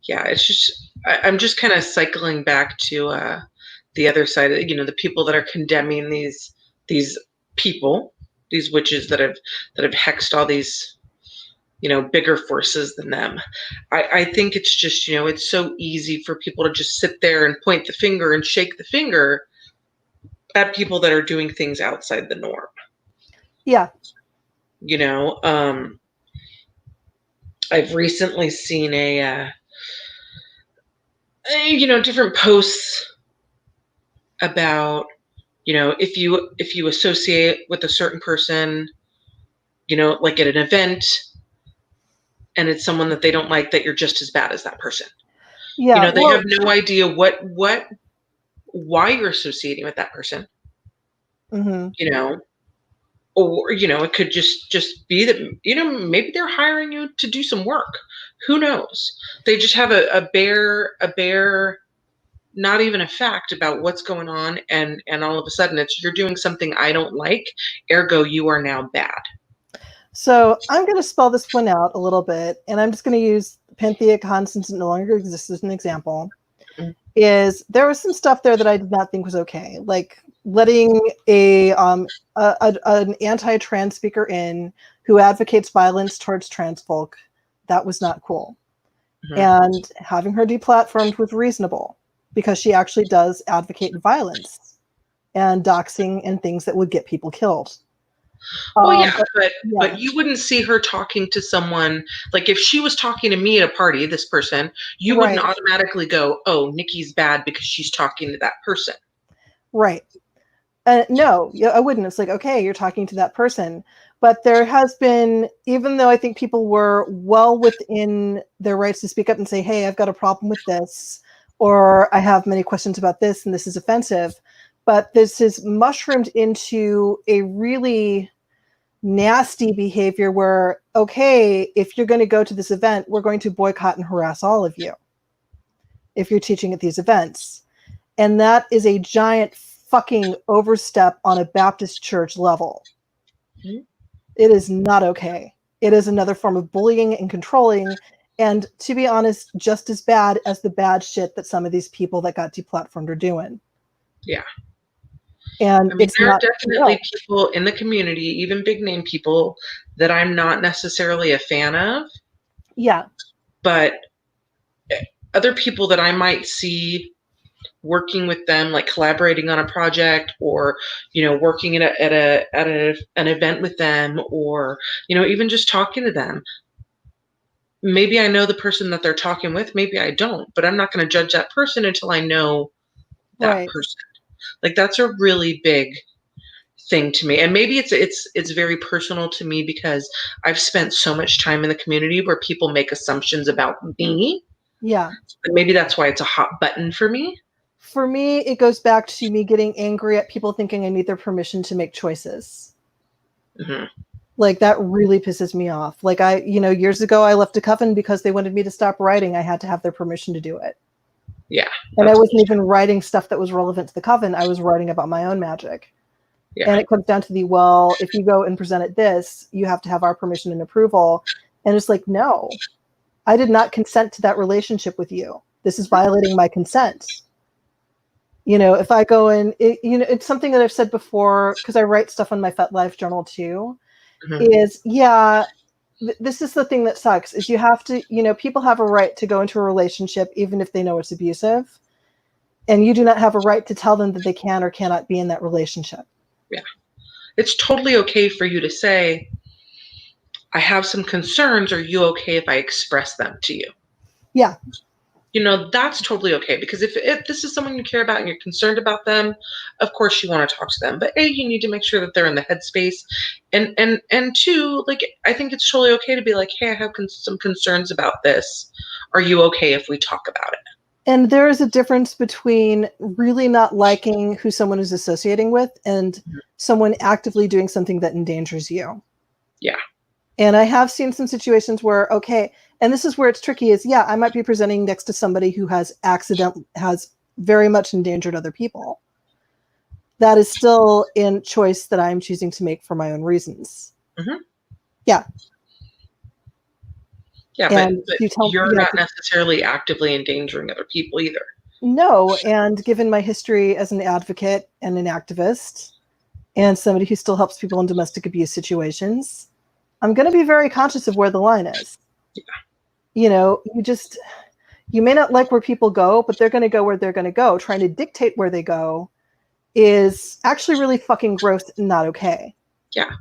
yeah, it's just I'm just kind of cycling back to the other side of, the people that are condemning these people, these witches that have hexed all these, bigger forces than them. I think it's just, it's so easy for people to just sit there and point the finger and shake the finger at people that are doing things outside the norm. Yeah. You know, I've recently seen different posts about, if you associate with a certain person, like at an event, and it's someone that they don't like, that you're just as bad as that person. Yeah. They Well, have no idea why you're associating with that person. mhm. You know, or it could just be that maybe they're hiring you to do some work. Who knows? They just have a bare not even a fact about what's going on, and all of a sudden it's you're doing something I don't like, ergo you are now bad. So I'm going to spell this one out a little bit, and I'm just going to use Panthea constans that no longer exists as an example. Mhm. Is there was some stuff there that I did not think was okay, like letting an anti-trans speaker in who advocates violence towards trans folk. That was not cool. Mhm. And having her deplatformed was reasonable because she actually does advocate violence and doxing and things that would get people killed. Well, yeah, but Yeah, you wouldn't see her talking to someone like if she was talking to me at a party, this person, you wouldn't right, automatically go, "Oh, Nikki's bad because she's talking to that person." right. No, I wouldn't. It's like, okay, you're talking to that person. But there has been, even though I think people were well within their rights to speak up and say, hey, I've got a problem with this, or I have many questions about this, and this is offensive. But this is mushroomed into a really nasty behavior where, okay, if you're going to go to this event, we're going to boycott and harass all of you if you're teaching at these events. And that is a giant fucking overstep on a Baptist church level. Mhm. It is not okay. It is another form of bullying and controlling. And to be honest, just as bad as the bad shit that some of these people that got deplatformed are doing. Yeah. And I mean, it's there are not, definitely no. people in the community, even big name people, that I'm not necessarily a fan of, Yeah. but other people that I might see working with them, like collaborating on a project, or working at an event with them, or even just talking to them. Maybe I know the person that they're talking with, maybe I don't, but I'm not going to judge that person until I know that Right. person. Like that's a really big thing to me, and maybe it's very personal to me because I've spent so much time in the community where people make assumptions about me. Yeah. Maybe that's why it's a hot button for me. For me, it goes back to me getting angry at people thinking I need their permission to make choices. Hmm. Like that really pisses me off. Like years ago I left a coven because they wanted me to stop writing. I had to have their permission to do it. Yeah, And I that's wasn't even writing stuff that was relevant to the coven. I was writing about my own magic. yeah. And it comes down to if you go and present it this, you have to have our permission and approval. And it's like, no, I did not consent to that relationship with you. This is violating my consent. If I go in, it's something that I've said before because I write stuff on my FetLife journal too. Hmm. Is this is the thing that sucks is you have to, people have a right to go into a relationship even if they know it's abusive, and you do not have a right to tell them that they can or cannot be in that relationship. Yeah, it's totally okay for you to say, I have some concerns. Are you okay if I express them to you? Yeah. That's totally okay, because if this is someone you care about and you're concerned about them, of course you want to talk to them. But A, you need to make sure that they're in the headspace, and two, like I think it's totally okay to be like, hey, I have some concerns about this. Are you okay if we talk about it? And there is a difference between really not liking who someone is associating with and someone actively doing something that endangers you. Yeah. And I have seen some situations where, okay, and this is where it's tricky is, yeah, I might be presenting next to somebody who has very much endangered other people. That is still in choice that I'm choosing to make for my own reasons. Mm-hmm. Yeah. Yeah, And but to tell, you're not necessarily actively endangering other people either. no, and given my history as an advocate and an activist and somebody who still helps people in domestic abuse situations, I'm going to be very conscious of where the line is. Yeah. You know, you may not like where people go, but they're going to go where they're going to go. Trying to dictate where they go is actually really fucking gross and not okay. Yeah.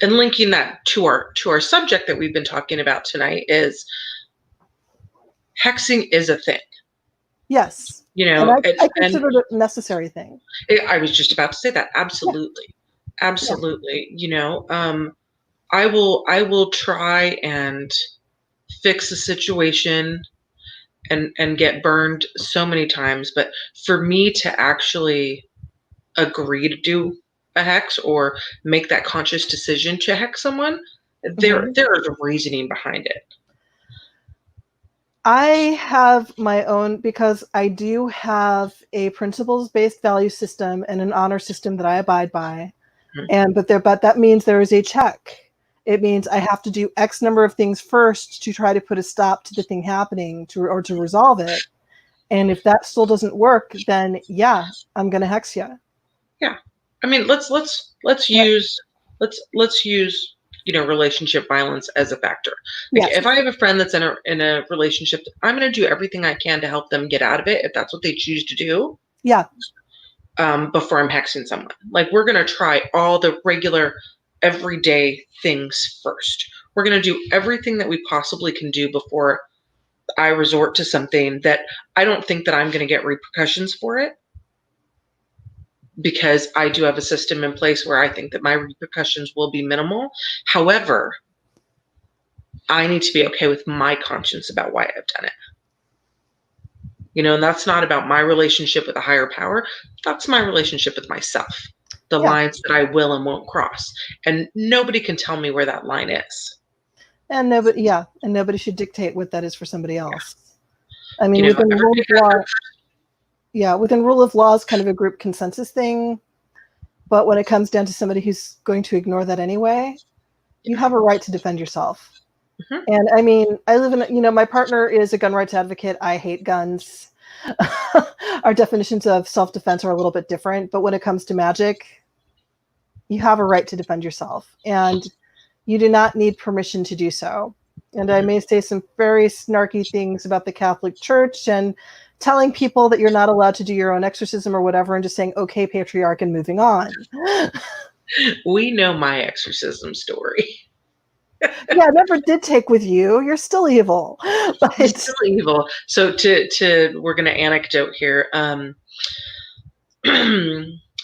And linking that to our subject that we've been talking about tonight is hexing is a thing. Yes. You know, and I consider it a necessary thing. I was just about to say that. Absolutely. Yeah. Absolutely. Yeah. You know, I will try and fix a situation and get burned so many times, but for me to actually agree to do a hex or make that conscious decision to hex someone, there is a reasoning behind it. I have my own, because I do have a principles-based value system and an honor system that I abide by. But that means there is a check. It means I have to do X number of things first to try to put a stop to the thing happening or to resolve it. And if that still doesn't work, then yeah, I'm going to hex you. Yeah. I mean, let's use you know, relationship violence as a factor. Like, yes. if I have a friend that's in a relationship, I'm going to do everything I can to help them get out of it if that's what they choose to do. Yeah. Before I'm hexing someone, like, we're going to try all the regular, everyday things first. We're going to do everything that we possibly can do before I resort to something that I don't think that I'm going to get repercussions for it, because I do have a system in place where I think that my repercussions will be minimal. However, I need to be okay with my conscience about why I've done it. You know, and that's not about my relationship with a higher power. That's my relationship with myself. The lines that I will and won't cross. And nobody can tell me where that line is. And nobody should dictate what that is for somebody else. Yeah. I mean, you know, within rule of law, within rule of law is kind of a group consensus thing. But when it comes down to somebody who's going to ignore that anyway, you have a right to defend yourself. And I mean, I live in, you know, my partner is a gun rights advocate. I hate guns. Our definitions of self-defense are a little bit different, but when it comes to magic, you have a right to defend yourself, and you do not need permission to do so. And I may say some very snarky things about the Catholic Church and telling people that you're not allowed to do your own exorcism or whatever, and just saying, okay, patriarch, and moving on. We know my exorcism story. Yeah, I never did take with you. You're still evil. But you're still evil. So we're going to anecdote here.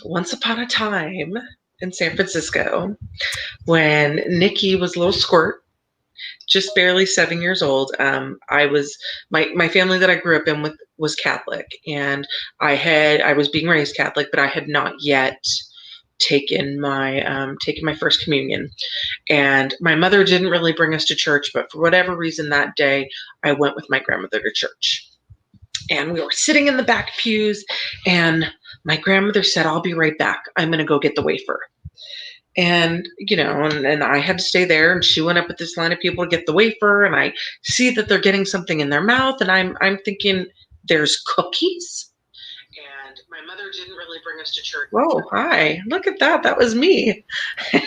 Once upon a time in San Francisco, when NIkki was a little squirt, just barely 7 years old, I was my family that I grew up in with was Catholic, and I was being raised Catholic, but I had not yet taken my first communion. And my mother didn't really bring us to church, but for whatever reason that day I went with my grandmother to church. And we were sitting in the back pews, and my grandmother said, "I'll be right back. I'm going to go get the wafer." And, you know, and I had to stay there, and she went up with this line of people to get the wafer, and I see that they're getting something in their mouth, and I'm thinking, there's cookies? And my mother didn't really bring us to church. Whoa, hi, look at that. That was me.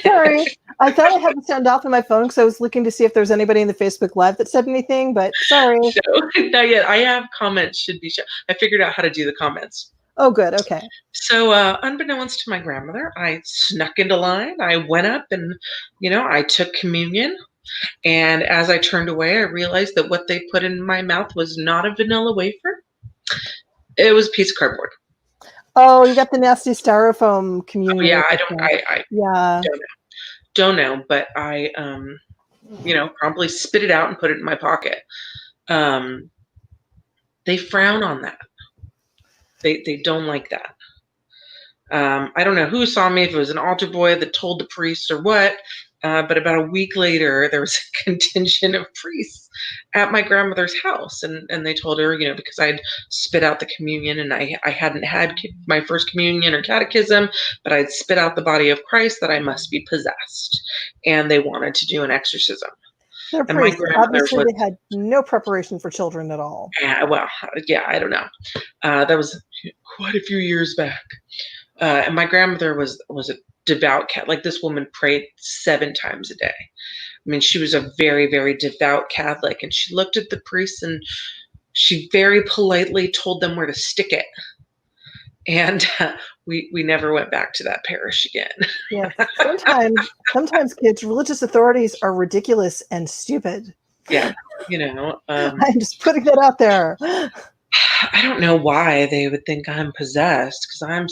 Sorry. I thought I had the sound off on my phone because I was looking to see if there's anybody in the Facebook Live that said anything, but sorry. No, not yet. I have comments should be shown. I figured out how to do the comments. Oh, good. Okay. So unbeknownst to my grandmother, I snuck into line. I went up and, you know, I took communion. And as I turned away, I realized that what they put in my mouth was not a vanilla wafer. It was a piece of cardboard. Oh, you got the nasty styrofoam communion. Oh, yeah, I don't know, but I, you know, promptly spit it out and put it in my pocket. They frown on that. They don't like that. I don't know who saw me, if it was an altar boy that told the priest or what, but about a week later, there was a contingent of priests at my grandmother's house, and they told her, you know, because I'd spit out the communion, and I hadn't had my first communion or catechism, but I'd spit out the body of Christ, that I must be possessed, and they wanted to do an exorcism. They're And my priests. grandmother Obviously, was, they had no preparation for children at all. well, yeah, I don't know. That was quite a few years back. And my grandmother was a devout cat. Like, this woman prayed 7 times a day. I mean, she was a very, very devout Catholic, and she looked at the priests and she very politely told them where to stick it. And we never went back to that parish again. Yes. Sometimes kids, religious authorities are ridiculous and stupid. Yeah, I'm just putting that out there. I don't know why they would think I'm possessed, because I'm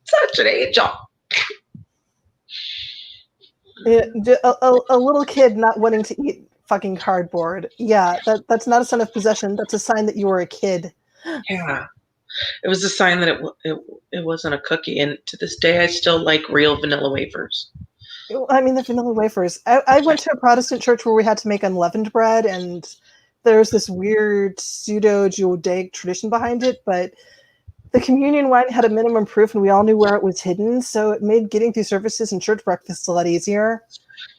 such an angel. A little kid not wanting to eat fucking cardboard. Yeah, that's not a sign of possession. That's a sign that you are a kid. Yeah, it was a sign that it wasn't a cookie. And to this day, I still like real vanilla wafers. I mean, the vanilla wafers. I went to a Protestant church where we had to make unleavened bread, and there's this weird pseudo-Judaic tradition behind it, but the communion wine had a minimum proof, and we all knew where it was hidden, so it made getting through services and church breakfasts a lot easier.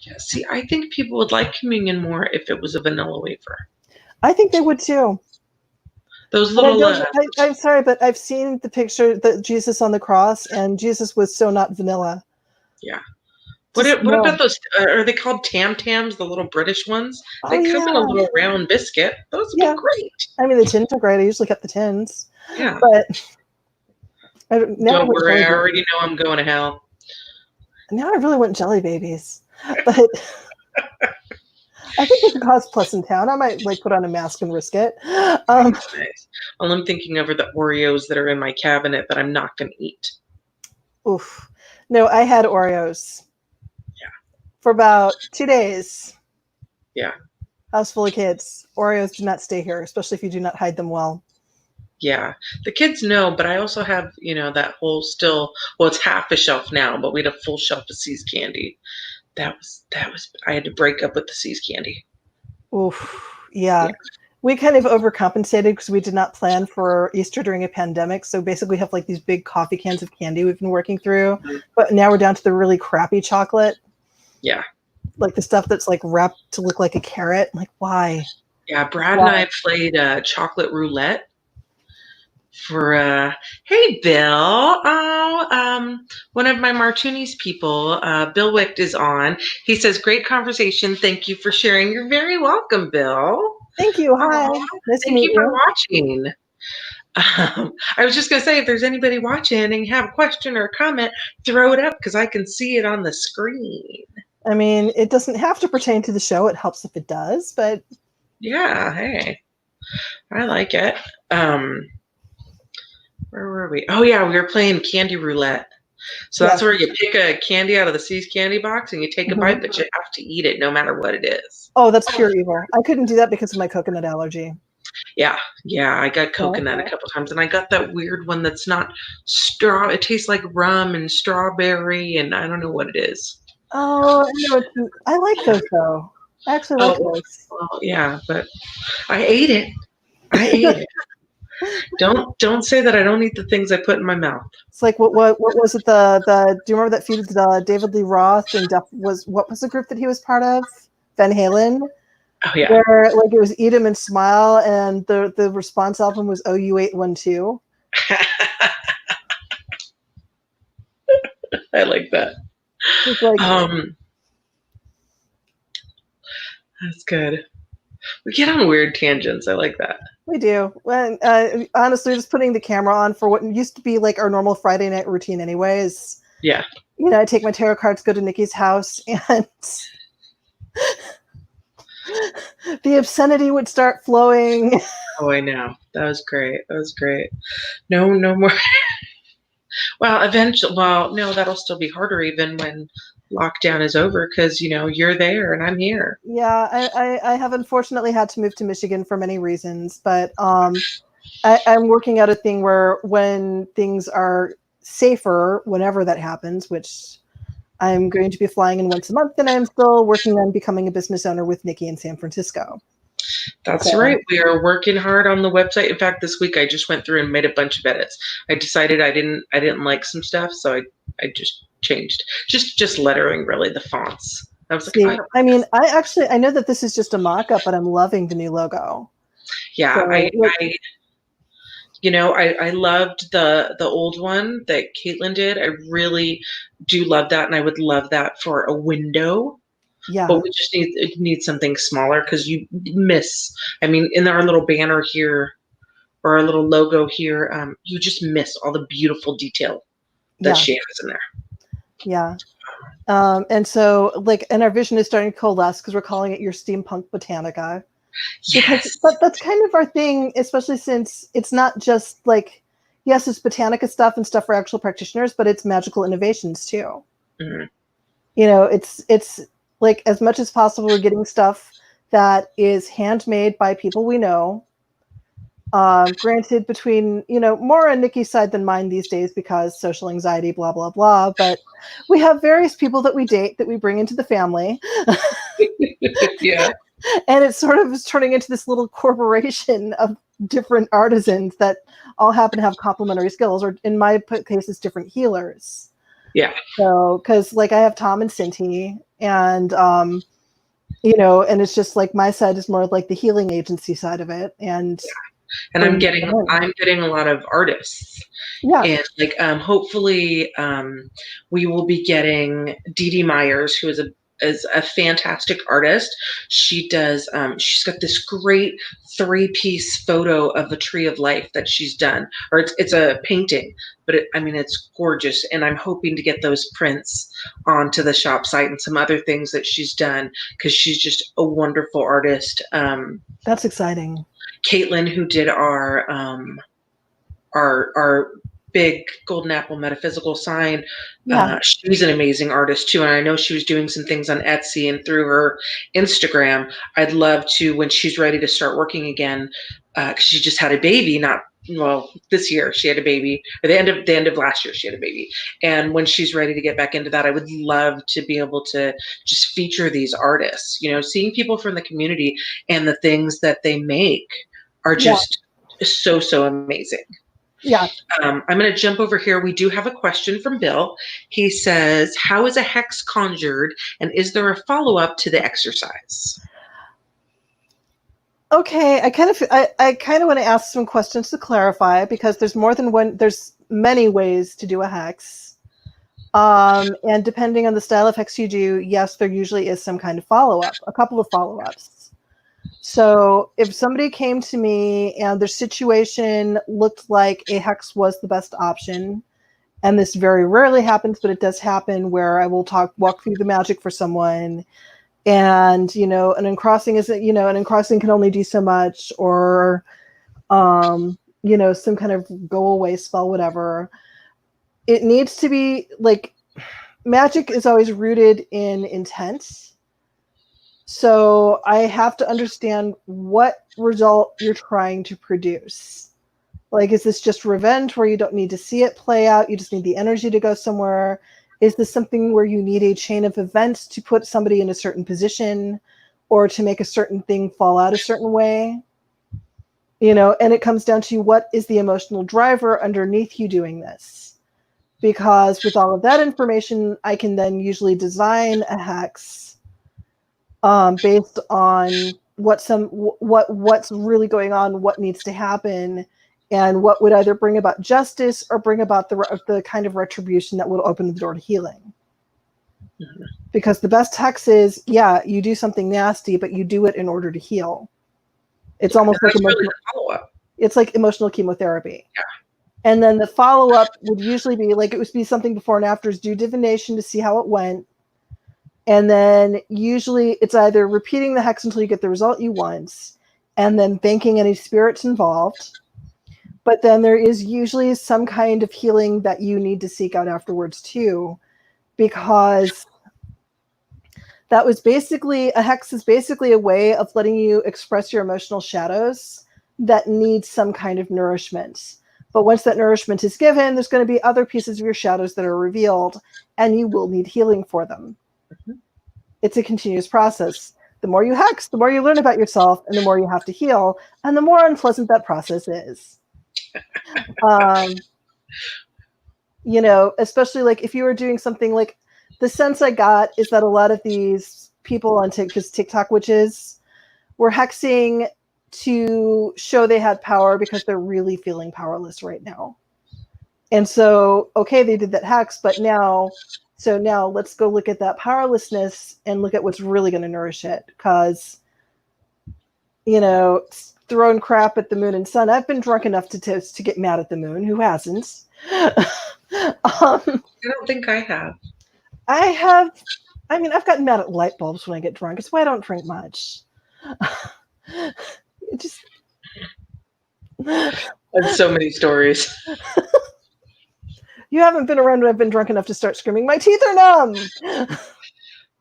Yeah, see, I think people would like communion more if it was a vanilla wafer. I think they would too. Those little. I'm sorry, but I've seen the picture that Jesus on the cross, and Jesus was so not vanilla. Yeah. What about those? Are they called Tam Tams? The little British ones? They come in a little round biscuit. Those would be great. I mean, the tins are great. I usually kept the tins. Yeah. But don't worry, I already know I'm going to hell. Now I really want jelly babies, but I think there's a cause plus in town. I might put on a mask and risk it. That's nice. Well, I'm thinking over the Oreos that are in my cabinet that I'm not going to eat. Oof. No, I had Oreos. Yeah. For about 2 days. Yeah. House full of kids. Oreos do not stay here, especially if you do not hide them well. Yeah, the kids know, but I also have, that whole it's half a shelf now, but we had a full shelf of See's candy. That was, I had to break up with the See's candy. Oof, yeah. We kind of overcompensated because we did not plan for Easter during a pandemic. So basically we have these big coffee cans of candy we've been working through, but now we're down to the really crappy chocolate. Yeah. Like the stuff that's wrapped to look like a carrot. Why? Yeah, Brad and I played chocolate roulette. For hey Bill, one of my Martuni's people, Bill Wicht is on. He says, "Great conversation. Thank you for sharing." You're very welcome, Bill. Thank you. Hi. Nice to meet you. For watching. I was just gonna say, if there's anybody watching and you have a question or a comment, throw it up because I can see it on the screen. I mean, it doesn't have to pertain to the show. It helps if it does, but yeah, hey, I like it. Where were we? Oh yeah, we were playing candy roulette. So that's where you pick a candy out of the See's candy box and you take a bite, but you have to eat it no matter what it is. Oh, that's pure evil. I couldn't do that because of my coconut allergy. Yeah, I got coconut a couple times, and I got that weird one that's not straw. It tastes like rum and strawberry, and I don't know what it is. Oh, no, I like those though. I actually like those. Well, yeah, but I ate it. Don't say that I don't eat the things I put in my mouth. It's like what was it? The do you remember that feud with David Lee Roth and what was the group that he was part of? Van Halen. Oh yeah. Where it was Eat 'Em and Smile, and the response album was Oh You Ate One Too. I like that. That's good. We get on weird tangents. I like that. We do. When honestly, just putting the camera on for what used to be our normal Friday night routine, anyways. Yeah. I take my tarot cards, go to Nikki's house, and the obscenity would start flowing. Oh, I know. That was great. No more. Well, eventually. Well, no, that'll still be harder even when lockdown is over because you're there and I'm here. Yeah, I have unfortunately had to move to Michigan for many reasons, but I'm working out a thing where when things are safer, whenever that happens, which I'm going to be flying in once a month, and I'm still working on becoming a business owner with Nikki in San Francisco. That's right. We are working hard on the website. In fact, this week I just went through and made a bunch of edits. I decided I didn't like some stuff, so I just changed just lettering, really, the fonts. I was like, See, I don't I like mean, this. I know that this is just a mock-up, but I'm loving the new logo. Yeah, So, like, I loved the old one that Caitlin did. I really do love that, and I would love that for a window. But yeah, we just need something smaller because you miss. I mean, in our little banner here or our little logo here, you just miss all the beautiful detail that yeah, she has in there. yeah. And so, like, and our vision is starting to coalesce because we're calling it your steampunk botanica. Because Yes. that's kind of our thing, especially since it's not just like, yes, it's botanica stuff and stuff for actual practitioners, but it's magical innovations too. Mhm. It's like as much as possible we're getting stuff that is handmade by people we know. Granted, between more on Nikki's side than mine these days because social anxiety, blah blah blah. But we have various people that we date that we bring into the family, Yeah. and it sort of is turning into this little corporation of different artisans that all happen to have complementary skills, or in my case, it's different healers. Yeah. So, because like I have Tom and Cinti, and and it's just like my side is more like the healing agency side of it, and And I'm bringing getting them in. I'm getting a lot of artists. Yeah, And like hopefully we will be getting Dee Dee Myers, who is a fantastic artist. She's got this great 3-piece photo of the tree of life that she's done, or it's a painting, but I mean it's gorgeous. And I'm hoping to get those prints onto the shop site and some other things that she's done because she's just a wonderful artist. that's exciting. Caitlin, who did our big golden apple metaphysical sign. Yeah, She's an amazing artist too, and I know she was doing some things on Etsy and through her Instagram. I'd love to, when she's ready to start working again, because she just had a baby. Not well, this year she had a baby, or the end of last year she had a baby. And when she's ready to get back into that, I would love to be able to just feature these artists. Seeing people from the community and the things that they make are yeah, just so amazing. yeah. I'm going to jump over here. We do have a question from Bill. He says, how is a hex conjured, and is there a follow-up to the exercise? Okay, I kind of want to ask some questions to clarify because there's more than one. There's many ways to do a hex. And depending on the style of hex you do, yes, there usually is some kind of follow-up, a couple of follow-ups. So if somebody came to me and their situation looked like a hex was the best option, and this very rarely happens, but it does happen where I will walk through the magic for someone, and an uncrossing isn't, an uncrossing can only do so much, or some kind of go away spell, whatever. It needs to be like, magic is always rooted in intent. So I have to understand what result you're trying to produce. Like, is this just revenge where you don't need to see it play out? You just need the energy to go somewhere? Is this something where you need a chain of events to put somebody in a certain position or to make a certain thing fall out a certain way? And it comes down to what is the emotional driver underneath you doing this? Because with all of that information, I can then usually design a hex based on what's really going on, what needs to happen, and what would either bring about justice or bring about the kind of retribution that would open the door to healing. Mhm. Because the best hex is, yeah, you do something nasty, but you do it in order to heal. It's Yeah, almost like that's really the follow-up. it's like emotional chemotherapy. Yeah. And then the follow-up would usually be like, it would be something before and afters, do divination to see how it went. And then usually it's either repeating the hex until you get the result you want, and then banking any spirits involved. But then there is usually some kind of healing that you need to seek out afterwards too, because that was basically, a hex is basically a way of letting you express your emotional shadows that need some kind of nourishment. But once that nourishment is given, there's going to be other pieces of your shadows that are revealed, and you will need healing for them. Mhm. It's a continuous process. The more you hex, the more you learn about yourself, and the more you have to heal, and the more unpleasant that process is. Especially like if you were doing something like, the sense I got is that a lot of these people on TikTok witches were hexing to show they had power because they're really feeling powerless right now. And so, okay, they did that hex, but now let's go look at that powerlessness and look at what's really going to nourish it. Because, throwing crap at the moon and sun, I've been drunk enough to get mad at the moon. Who hasn't? I don't think I have. I have. I mean, I've gotten mad at light bulbs when I get drunk. It's why I don't drink much. It just. I have so many stories. You haven't been around when I've been drunk enough to start screaming, "My teeth are numb!"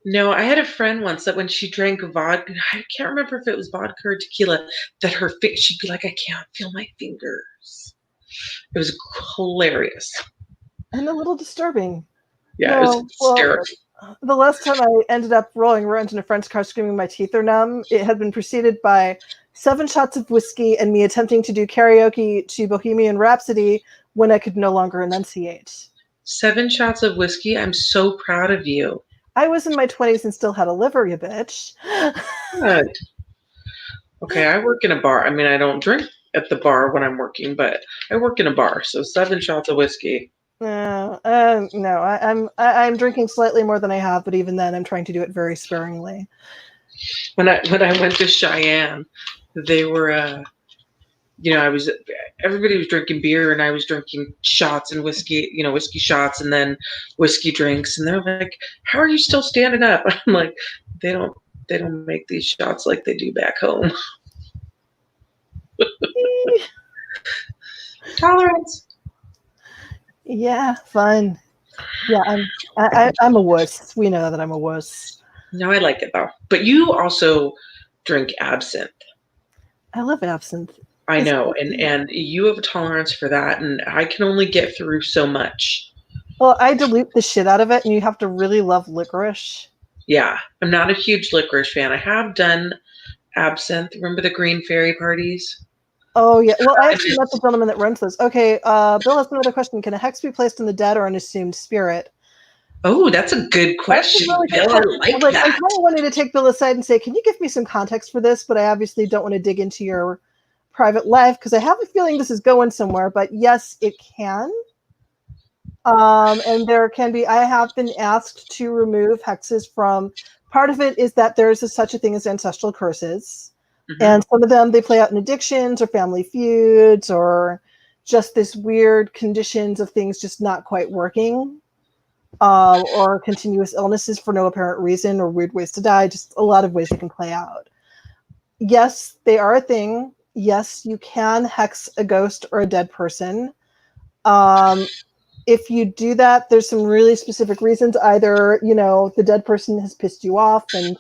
No, I had a friend once that when she drank vodka, I can't remember if it was vodka or tequila, that she'd be like, I can't feel my fingers. It was hilarious. And a little disturbing. Yeah, it was hysterical. The last time I ended up rolling around in a friend's car screaming my teeth are numb, it had been preceded by 7 shots of whiskey and me attempting to do karaoke to Bohemian Rhapsody when I could no longer enunciate. 7 shots of whiskey? I'm so proud of you. I was in my 20s and still had a liver, you bitch. Good. Okay, I work in a bar. I mean, I don't drink at the bar when I'm working, but I work in a bar, so 7 shots of whiskey. No, I'm drinking slightly more than I have, but even then, I'm trying to do it very sparingly. When I went to Cheyenne, they were, everybody was drinking beer, and I was drinking shots and whiskey, whiskey shots, and then whiskey drinks, and they're like, "How are you still standing up?" I'm like, "They don't make these shots like they do back home." Tolerance. Yeah, fun. Yeah, I'm a wuss. We know that I'm a wuss. No, I like it though. But you also drink absinthe. I love absinthe. I know, and you have a tolerance for that, and I can only get through so much. Well, I dilute the shit out of it, and you have to really love licorice. Yeah, I'm not a huge licorice fan. I have done absinthe. Remember the green fairy parties? Oh, yeah. Well, I actually met the gentleman that runs those. Okay, Bill has another question. Can a hex be placed on the dead or an assumed spirit? Oh, that's a good question, Bill. I like that. I kind of wanted to take Bill aside and say, can you give me some context for this? But I obviously don't want to dig into your private life because I have a feeling this is going somewhere. But yes, it can. And there can be, I have been asked to remove hexes from, part of it is that there is such a thing as ancestral curses. Mm-hmm. And some of them, they play out in addictions or family feuds or just this weird conditions of things just not quite working. Or continuous illnesses for no apparent reason or weird ways to die, just a lot of ways they can play out. Yes, they are a thing. Yes, you can hex a ghost or a dead person. If you do that, there's some really specific reasons. Either, the dead person has pissed you off, and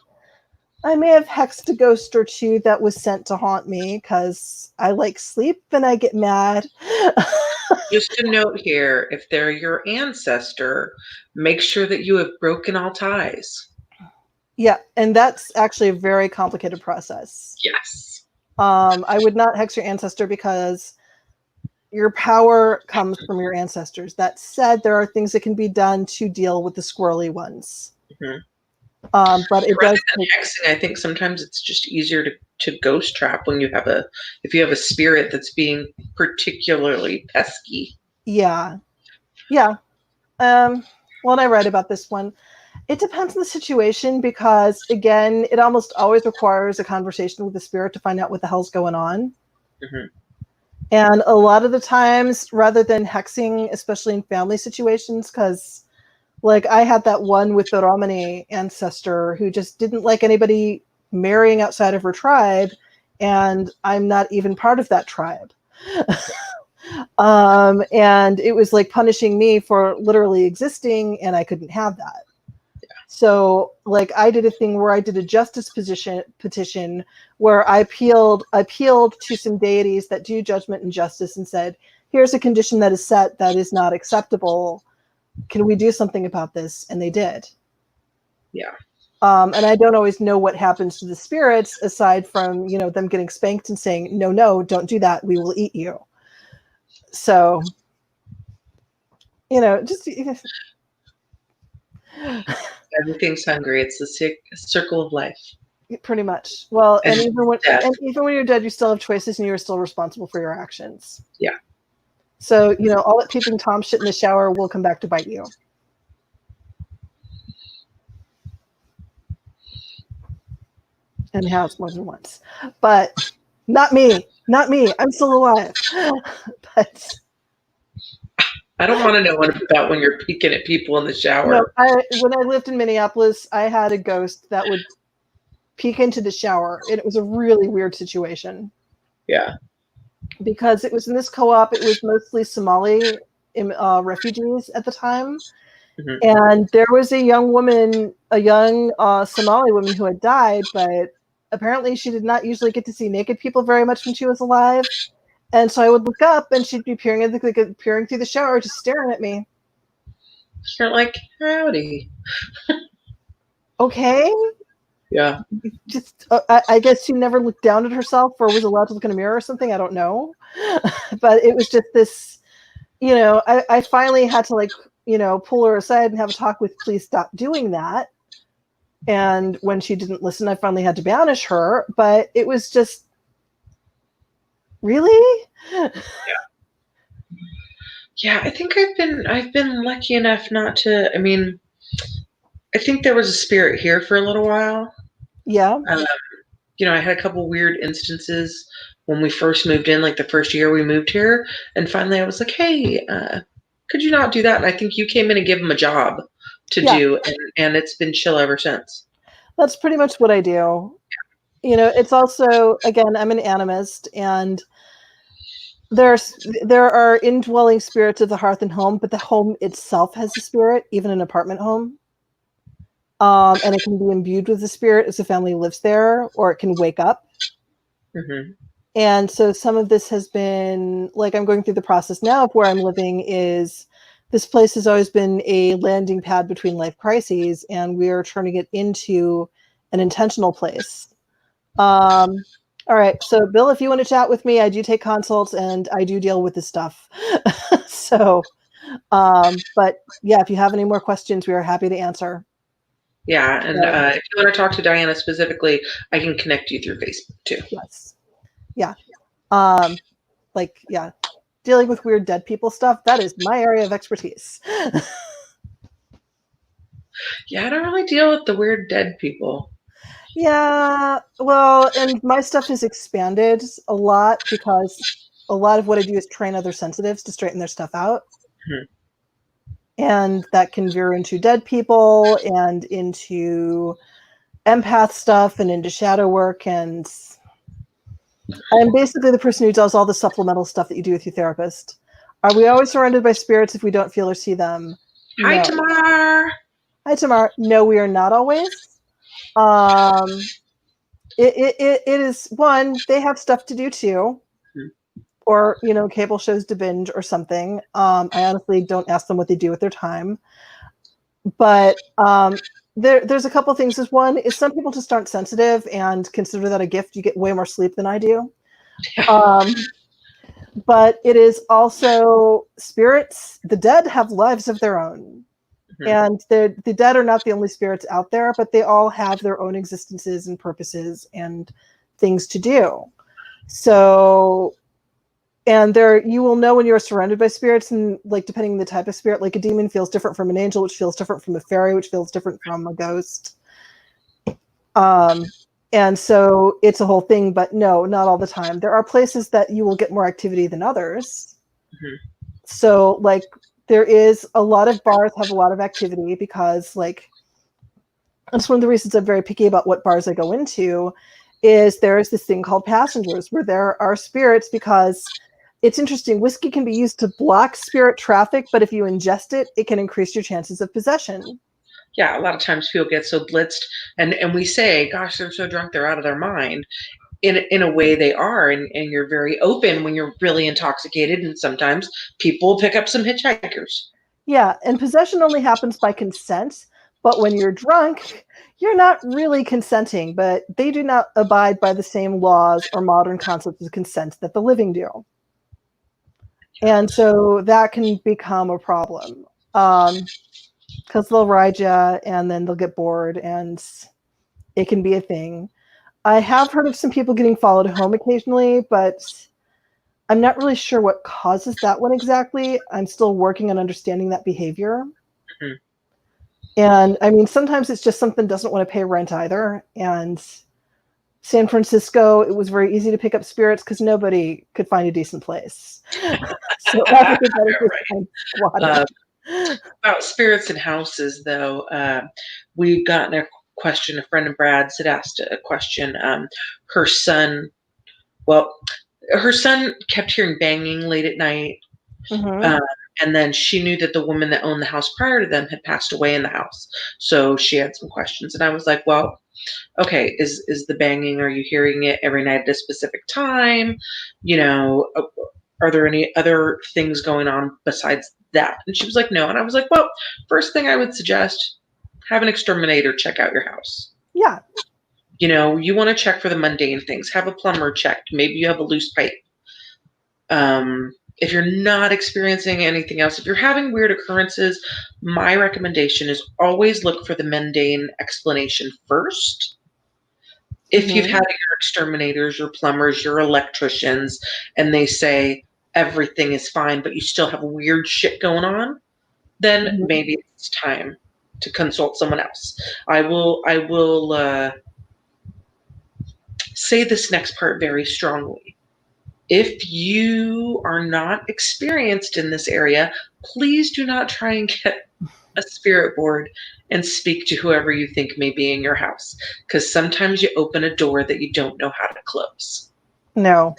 I may have hexed a ghost or two that was sent to haunt me because I like sleep and I get mad. Just a note here, if they're your ancestor, make sure that you have broken all ties. Yeah, and that's actually a very complicated process. Yes. I would not hex your ancestor because your power comes from your ancestors. That said, there are things that can be done to deal with the squirrely ones. Mm-hmm. But it rather does than hexing, I think sometimes it's just easier to ghost trap when you have if you have a spirit that's being particularly pesky. Yeah. Well, and I read about this one. It depends on the situation because, again, it almost always requires a conversation with the spirit to find out what the hell's going on. Mm-hmm. And a lot of the times, rather than hexing, especially in family situations, because like I had that one with the Romani ancestor who just didn't like anybody marrying outside of her tribe, and I'm not even part of that tribe. And it was like punishing me for literally existing, and I couldn't have that. So like I did a thing where I did a justice petition where I appealed to some deities that do judgment and justice and said, here's a condition that is set that is not acceptable. Can we do something about this? And they did. Yeah. And I don't always know what happens to the spirits aside from, them getting spanked and saying, no, don't do that. We will eat you. So, just Everything's hungry. It's the circle of life. Pretty much. Well, and And death. even when you're dead, you still have choices, and you're still responsible for your actions. Yeah. So, you know, all that peeping Tom shit in the shower will come back to bite you. And has more than once. But not me. Not me. I'm still alive. But I don't want to know about when you're peeking at people in the shower. no, when I lived in Minneapolis, I had a ghost that would peek into the shower. And it was a really weird situation. Yeah. Because it was in this co-op, it was mostly Somali refugees at the time. Mhm. And there was a young woman, a young Somali woman who had died, but apparently she did not usually get to see naked people very much when she was alive. And so I would look up and she'd be peering through the shower, just staring at me. You're like, howdy. Okay. Yeah. Just, I guess she never looked down at herself or was allowed to look in a mirror or something. I don't know. But it was just this, you know, I finally had to, like, you know, pull her aside and have a talk with, please stop doing that. And when she didn't listen, I finally had to banish her. But it was just, really? Yeah, I think I've been lucky enough not to. I mean, I think there was a spirit here for a little while. Yeah. You know, I had a couple weird instances when we first moved in, like the first year we moved here, and finally I was like, "Hey, could you not do that?" And I think you came in and gave them a job to Yeah. do, and it's been chill ever since. That's pretty much what I do. You know, it's also, again, I'm an animist, and there are indwelling spirits of the hearth and home, but the home itself has a spirit, even an apartment home. And it can be imbued with the spirit as the family lives there, or it can wake up. Mm-hmm. And so some of this has been, like, I'm going through the process now of where I'm living is this place has always been a landing pad between life crises, and we are turning it into an intentional place. All right. So, Bill, if you want to chat with me, I do take consults and I do deal with this stuff. So, but yeah, if you have any more questions, we are happy to answer. Yeah, and So, if you want to talk to Diana specifically, I can connect you through Facebook too. yes. Yeah. Like, yeah, dealing with weird dead people stuff, that is my area of expertise. Yeah, I don't really deal with the weird dead people. Yeah, well, and my stuff has expanded a lot because a lot of what I do is train other sensitives to straighten their stuff out. Hmm. And that can veer into dead people and into empath stuff and into shadow work. And I'm basically the person who does all the supplemental stuff that you do with your therapist. Are we always surrounded by spirits if we don't feel or see them? Hi, No. Tamar. Hi, Tamar. No, we are not always. It is, one, they have stuff to do too. Hmm. Or, you know, cable shows to binge or something. I honestly don't ask them what they do with their time. But there's a couple things. Is one is some people just aren't sensitive and consider that a gift. You get way more sleep than I do. But it is also spirits. The dead have lives of their own. Mhm. And the dead are not the only spirits out there, but they all have their own existences and purposes and things to do. So, and there, you will know when you're surrounded by spirits, and like depending on the type of spirit, like a demon feels different from an angel, which feels different from a fairy, which feels different from a ghost. And so it's a whole thing, but no, not all the time. There are places that you will get more activity than others. Mhm. So, like, there is a lot of bars have a lot of activity because, like, that's one of the reasons I'm very picky about what bars I go into. Is there is this thing called passengers where there are spirits, because it's interesting. Whiskey can be used to block spirit traffic, but if you ingest it, it can increase your chances of possession. Yeah, a lot of times people get so blitzed, and we say, "Gosh, they're so drunk, they're out of their mind." In a way, they are, and you're very open when you're really intoxicated, and sometimes people pick up some hitchhikers. Yeah, and possession only happens by consent, but when you're drunk, you're not really consenting, but they do not abide by the same laws or modern concepts of consent that the living do. And so that can become a problem. because they'll ride you and then they'll get bored and it can be a thing. I have heard of some people getting followed home occasionally, but I'm not really sure what causes that one exactly. I'm still working on understanding that behavior. Mhm. And I mean, sometimes it's just something doesn't want to pay rent either. And San Francisco, it was very easy to pick up spirits because nobody could find a decent place. So everybody was kind of squatting. About spirits and houses, though, we've gotten a question. A friend of Brad's had asked a question. Her son, well, her son kept hearing banging late at night. Mm-hmm. And then she knew that the woman that owned the house prior to them had passed away in the house. So she had some questions. And I was like, well, okay, is the banging, are you hearing it every night at a specific time? You know, are there any other things going on besides that? And she was like, no. And I was like, well, first thing I would suggest, have an exterminator check out your house. Yeah. You know, you want to check for the mundane things. Have a plumber checked. Maybe you have a loose pipe. If you're not experiencing anything else, if you're having weird occurrences, my recommendation is always look for the mundane explanation first. If you've had your exterminators, your plumbers, your electricians, and they say everything is fine, but you still have weird shit going on, then maybe it's time to consult someone else. I will say this next part very strongly. If you are not experienced in this area, please do not try and get a spirit board and speak to whoever you think may be in your house, because sometimes you open a door that you don't know how to close. No,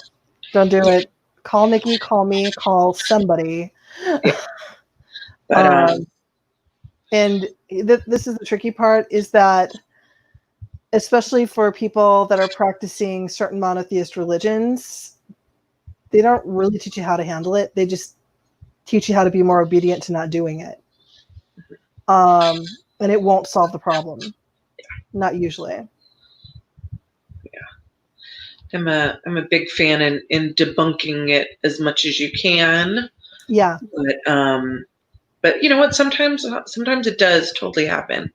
don't do it. Call Nikki, call me, call somebody. Yeah. But And this is the tricky part, is that especially for people that are practicing certain monotheist religions, they don't really teach you how to handle it. They just teach you how to be more obedient to not doing it. And it won't solve the problem. Not usually. I'm a big fan in debunking it as much as you can. Yeah. But you know what? Sometimes it does totally happen.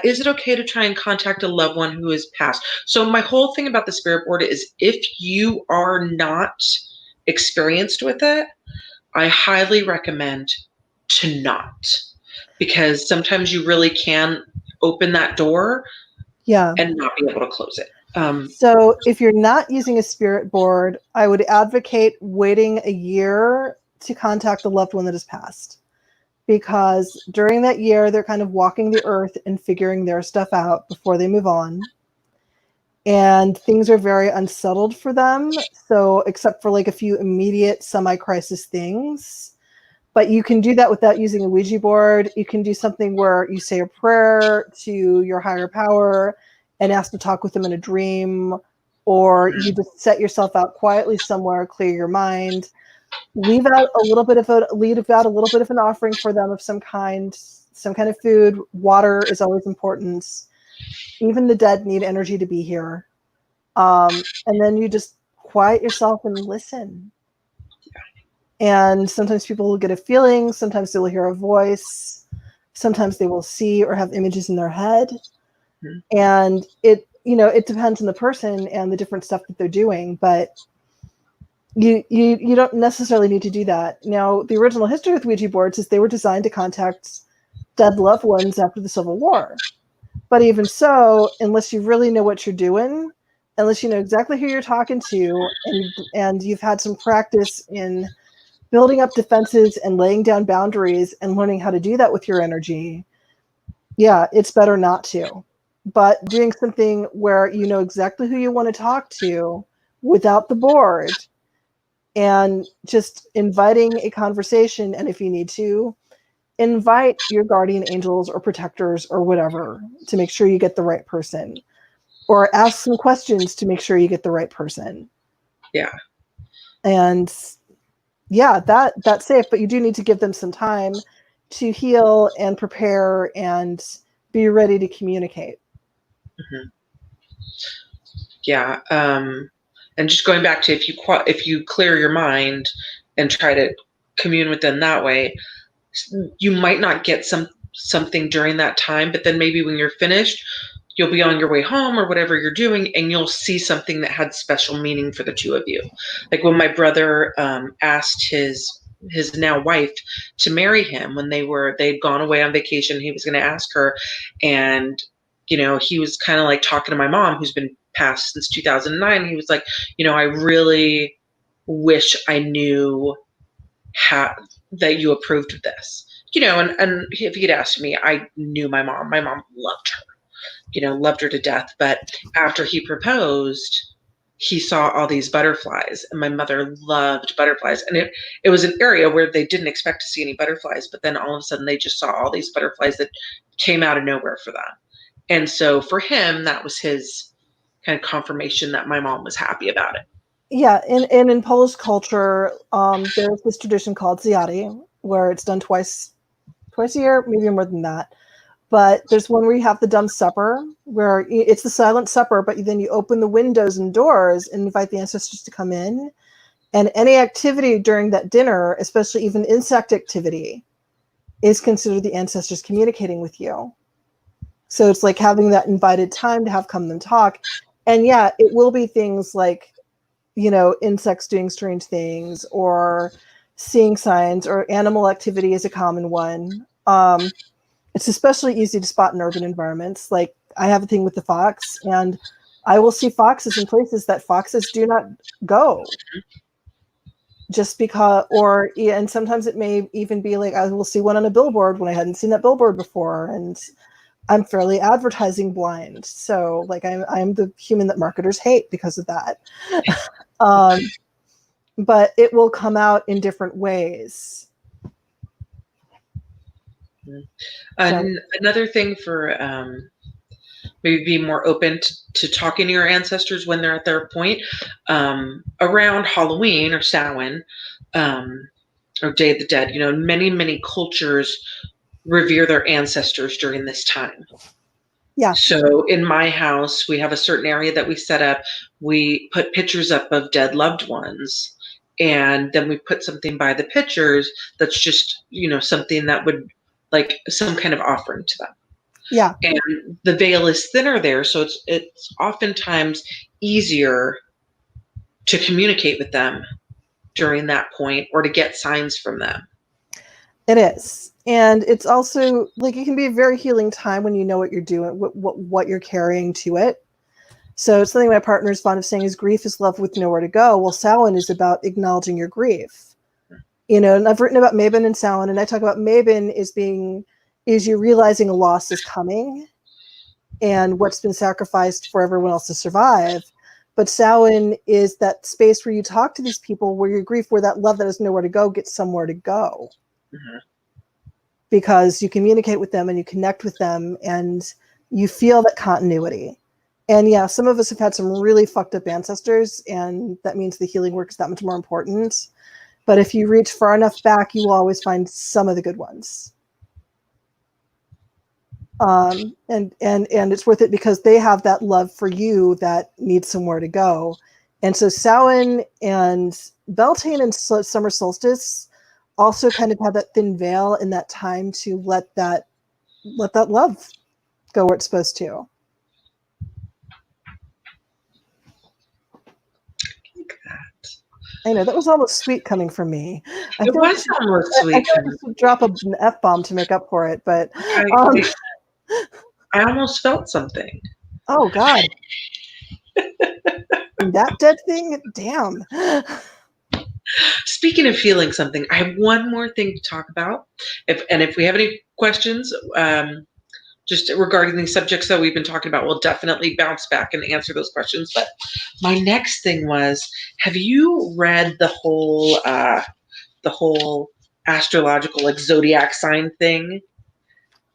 Is it okay to try and contact a loved one who has passed? So my whole thing about the spirit board is, if you are not experienced with it, I highly recommend to not, because sometimes you really can open that door Yeah. and not be able to close it. So if you're not using a spirit board, I would advocate waiting a year to contact the loved one that has passed. Because during that year, they're kind of walking the earth and figuring their stuff out before they move on. And things are very unsettled for them. So, except for like a few immediate semi-crisis things. But you can do that without using a Ouija board. You can do something where you say a prayer to your higher power and ask to talk with them in a dream, or you just set yourself out quietly somewhere, clear your mind, leave out a little bit of an offering for them of some kind of food. Water is always important. Even the dead need energy to be here. And then you just quiet yourself and listen. And sometimes people will get a feeling, sometimes they will hear a voice, sometimes they will see or have images in their head. And it depends on the person and the different stuff that they're doing, but you don't necessarily need to do that. Now, the original history with Ouija boards is they were designed to contact dead loved ones after the Civil War. But even so, unless you really know what you're doing, unless you know exactly who you're talking to, and you've had some practice in building up defenses and laying down boundaries and learning how to do that with your energy, yeah, it's better not to. But doing something where you know exactly who you want to talk to without the board, and just inviting a conversation, and if you need to, invite your guardian angels or protectors or whatever to make sure you get the right person, or ask some questions to make sure you get the right person. Yeah. And yeah, that's safe, but you do need to give them some time to heal and prepare and be ready to communicate. Yeah. And just going back to, if you clear your mind and try to commune with them that way, you might not get something during that time, but then maybe when you're finished, you'll be on your way home or whatever you're doing, and you'll see something that had special meaning for the two of you. Like when my brother asked his now wife to marry him when they'd gone away on vacation. He was going to ask her, and he was kind of like talking to my mom, who's been passed since 2009. He was like, I really wish I knew how that you approved of this. And if he'd asked me, I knew my mom. My mom loved her, loved her to death. But after he proposed, he saw all these butterflies, and my mother loved butterflies. And it was an area where they didn't expect to see any butterflies, but then all of a sudden they just saw all these butterflies that came out of nowhere for them. And so for him, that was his kind of confirmation that my mom was happy about it. Yeah, and in Polish culture, there's this tradition called Ziadi, where it's done twice a year, maybe more than that. But there's one where you have the dumb supper, where it's the silent supper, but then you open the windows and doors and invite the ancestors to come in. And any activity during that dinner, especially even insect activity, is considered the ancestors communicating with you. So it's like having that invited time to have come them talk. And yeah, it will be things like, insects doing strange things or seeing signs, or animal activity is a common one. It's especially easy to spot in urban environments. Like I have a thing with the fox, and I will see foxes in places that foxes do not go. Just because, and sometimes it may even be like I will see one on a billboard when I hadn't seen that billboard before, and I'm fairly advertising blind. So like I'm the human that marketers hate because of that. But it will come out in different ways. Another thing for maybe be more open to talking to your ancestors when they're at their point, around Halloween or Samhain, or Day of the Dead. Many cultures revere their ancestors during this time. Yeah. So in my house, we have a certain area that we set up. We put pictures up of dead loved ones, and then we put something by the pictures that's just, something that would, like, some kind of offering to them. Yeah. And the veil is thinner there, so it's oftentimes easier to communicate with them during that point, or to get signs from them. It is. And it's also like it can be a very healing time when you know what you're doing, what you're carrying to it. So it's something my partner is fond of saying is grief is love with nowhere to go. Well, Samhain is about acknowledging your grief. And I've written about Mabon and Samhain, and I talk about Mabon is you realizing a loss is coming and what's been sacrificed for everyone else to survive. But Samhain is that space where you talk to these people, where your grief, where that love that has nowhere to go gets somewhere to go. Mm-hmm. Because you communicate with them and you connect with them and you feel that continuity. And yeah, some of us have had some really fucked up ancestors, and that means the healing work is that much more important. But if you reach far enough back, you will always find some of the good ones. And it's worth it because they have that love for you that needs somewhere to go. And so Samhain and Beltane and Summer Solstice also kind of have that thin veil in that time to let that love go where it's supposed to. Like that. I know that was almost sweet coming from me. It was almost sweet. I should drop an F-bomb to make up for it, but I almost felt something. Oh God. That dead thing? Damn. Speaking of feeling something, I have one more thing to talk about. If we have any questions, just regarding these subjects that we've been talking about, we'll definitely bounce back and answer those questions. But my next thing was, have you read the whole astrological, like, zodiac sign thing?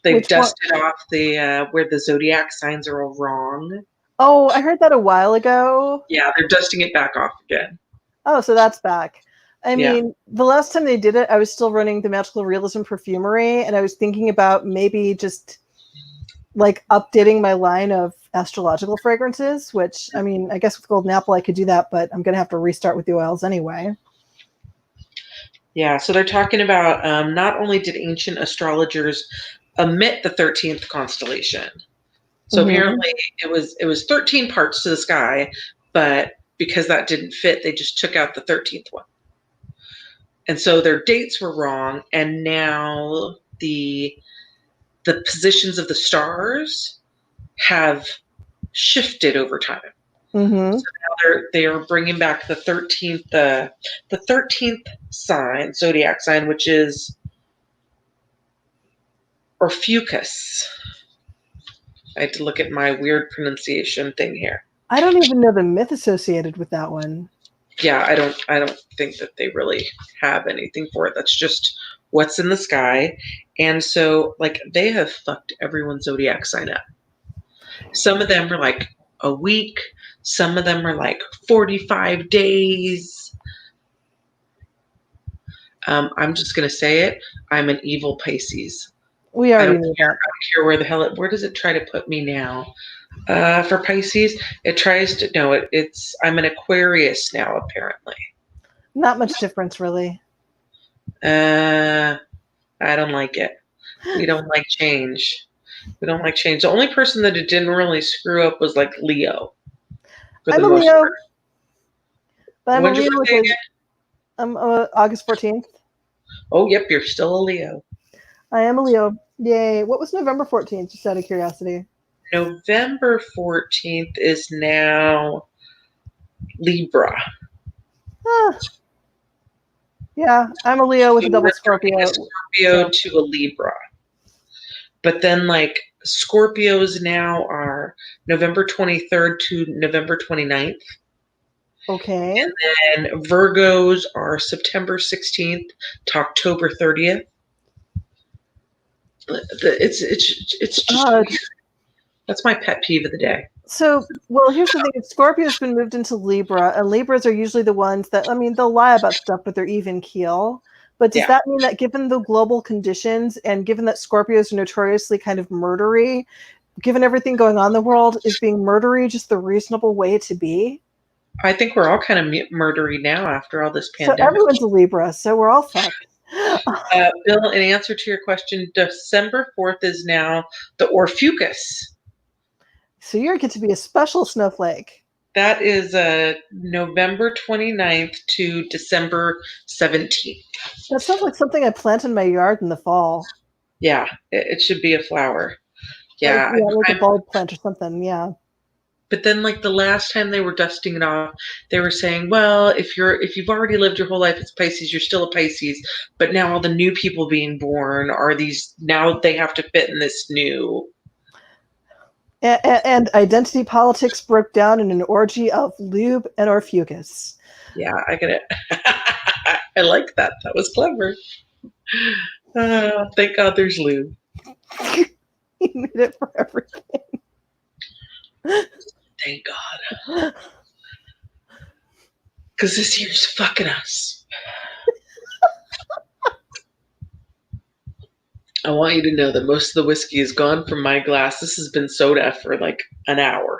They've dusted off the where the zodiac signs are all wrong. Oh, I heard that a while ago. Yeah, they're dusting it back off again. Oh, so that's back. I mean, the last time they did it, I was still running the Magical Realism Perfumery, and I was thinking about maybe just like updating my line of astrological fragrances, which, I mean, I guess with Golden Apple I could do that, but I'm going to have to restart with the oils anyway. Yeah, so they're talking about not only did ancient astrologers omit the 13th constellation. So Mm-hmm. apparently it was 13 parts to the sky, but because that didn't fit, they just took out the 13th one. And so their dates were wrong, and now the positions of the stars have shifted over time. Mm-hmm. So now they are bringing back the 13th sign, zodiac sign, which is Orpheus. I had to look at my weird pronunciation thing here. I don't even know the myth associated with that one. Yeah, I don't think that they really have anything for it. That's just what's in the sky. And so like they have fucked everyone's zodiac sign up. Some of them are like a week, some of them are like 45 days. I'm just gonna say it. I'm an evil Pisces. We I already don't knew that. care where the hell where does it try to put me now? For Pisces, it tries to no, it's I'm an Aquarius now apparently. Not much difference, really. I don't like it. We don't like change. We don't like change. The only person that it didn't really screw up was like Leo, for the I'm a most Leo, part. but I'm a When's your Leo with birthday again? I'm August 14th. Oh, yep, you're still a Leo. I am a Leo. Yay. What was November 14th, just out of curiosity? November 14th is now Libra. Ah, yeah, I'm a Leo with So a we double went from being a Scorpio. Scorpio So to a Libra. But then, like, Scorpios now are November 23rd to November 29th. okay. And Virgos are September 16th to October 30th. It's just Uh, weird. That's my pet peeve of the day. so, well, here's the thing: Scorpio's been moved into Libra, and Libras are usually the ones that, I mean, they'll lie about stuff, but they're even keel. But does Yeah, that mean that, given the global conditions, and given that Scorpios are notoriously kind of murdery, given everything going on in the world, is being murdery just the reasonable way to be? I think we're all kind of murdery now after all this So pandemic. everyone's a Libra, so we're all fucked. Bill, in answer to your question, December 4th is now the Orpheus. So you get to be a special snowflake. That is November 29th to December 17th. That sounds like something I plant in my yard in the fall. Yeah, it should be a flower. Yeah, Yeah, like a bulb plant or something. Yeah. but then like the last time they were dusting it off, they were saying, well, if you've already lived your whole life as Pisces, you're still a Pisces. But now all the new people being born are these now they have to fit in this new. And identity politics broke down in an orgy of lube and Orpheus. Yeah, I get it. I like that. That was clever. Thank God there's lube. He made it for everything. Thank God. Because this year's fucking us. I want you to know that most of the whiskey is gone from my glass. This has been soda for like an hour.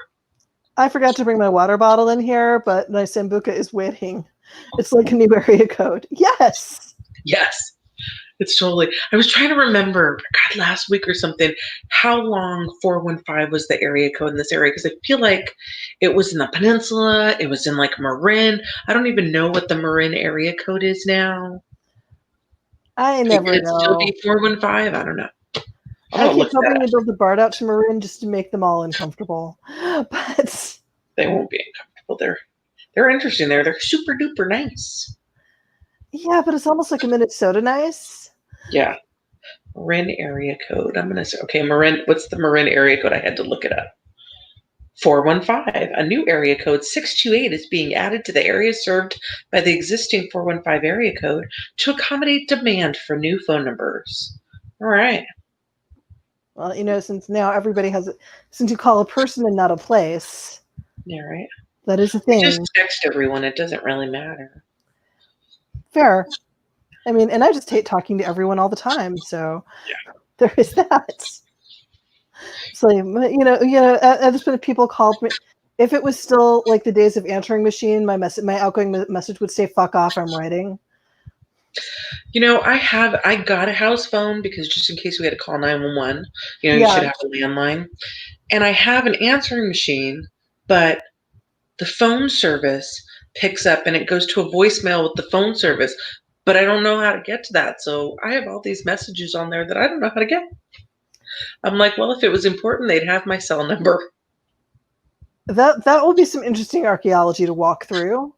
I forgot to bring my water bottle in here, but my Sambuca is waiting. It's like a new area code. Yes. Yes. It's totally. I was trying to remember, God, last week or something, how long 415 was the area code in this area? Because I feel like it was in the peninsula. It was in like Marin. I don't even know what the Marin area code is now. I Could never it still know. be 415? I don't know. I'm I gonna keep look that hoping up. to build the BART out to Marin just to make them all uncomfortable. But They won't be uncomfortable. They're interesting there. They're super duper nice. yeah, but it's almost like a Minnesota nice. Yeah. Marin area code. I'm gonna say okay, Marin. What's the Marin area code? I had to look it up. 415. A new area code 628 is being added to the area served by the existing 415 area code to accommodate demand for new phone numbers. All right. Well, since now everybody since you call a person and not a place, Yeah, right. that is a We just thing. text everyone. It doesn't really matter. Fair. I mean, and I just hate talking to everyone all the time, so Yeah. there is that. So at this point, people called me. If it was still like the days of answering machine, my outgoing message would say "fuck off, I'm writing." I got a house phone because just in case we had to call 911, you should Yeah. have a landline. And I have an answering machine, but the phone service picks up and it goes to a voicemail with the phone service, but I don't know how to get to that. So I have all these messages on there that I don't know how to get. I'm like, well, if it was important, they'd have my cell number. That will be some interesting archaeology to walk through.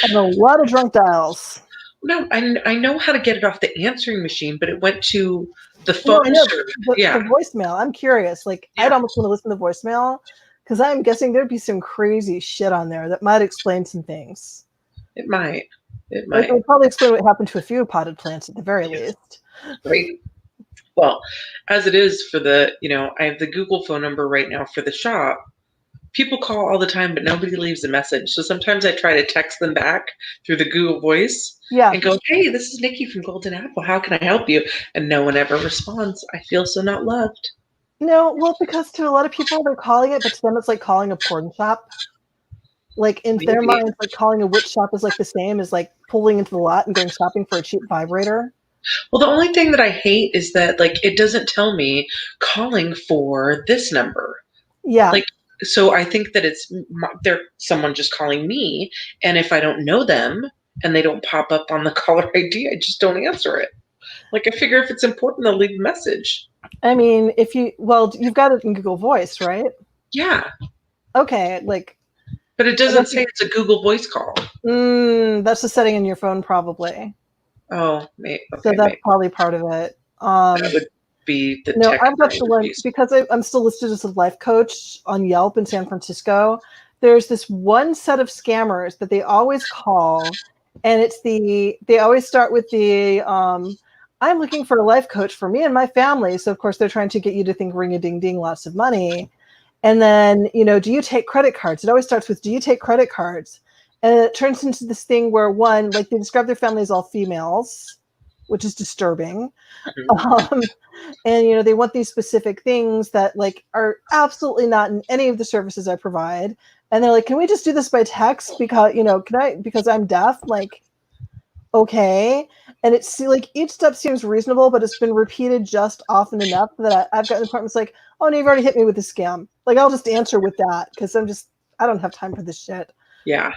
And a lot of drunk dials. No, I know how to get it off the answering machine, but it went to the No, phone I know service. the Yeah, voicemail. I'm curious. Like, I'd yeah, almost want to listen to voicemail because I'm guessing there'd be some crazy shit on there that might explain some things. it might. It Like, it might. would probably explain what happened to a few potted plants at the very Yeah, least. right. Well, as it is for I have the Google phone number right now for the shop. People call all the time, but nobody leaves a message. So sometimes I try to text them back through the Google Voice Yeah. and go, "Hey, this is Nikki from Golden Apple. How can I help you?" And no one ever responds. I feel so not loved. No, well, because to a lot of people, they're calling it, but to them, it's like calling a porn shop. Like, in their Maybe. minds, like, calling a witch shop is like the same as like pulling into the lot and going shopping for a cheap vibrator. Well, the only thing that I hate is that it doesn't tell me calling for this number. Yeah. Like, so I think that they're someone just calling me, and if I don't know them and they don't pop up on the caller ID, I just don't answer it. Like, I figure if it's important, they'll leave a message. I mean, you've got it in Google Voice, right? Yeah, Okay, like, but it I doesn't guess say it's a Google Voice call. that's the setting in your phone, probably. Oh, So okay, that's maybe probably part of it. that would be the No, tech I've got the one piece. because I'm still listed as a life coach on Yelp in San Francisco. There's this one set of scammers that they always call, and they always start with I'm looking for a life coach for me and my family. So of course they're trying to get you to think ring a ding ding, lots of money. And then, do you take credit cards? It always starts with, do you take credit cards? And it turns into this thing where like they describe their family as all females, which is disturbing. Mhm. And they want these specific things that like are absolutely not in any of the services I provide. And they're like, can we just do this by text? Because I'm deaf? Like, okay. And it's like each step seems reasonable, but it's been repeated just often enough that I've gotten apartments like, oh no, you've already hit me with a scam. Like, I'll just answer with that because I don't have time for this shit. Yeah,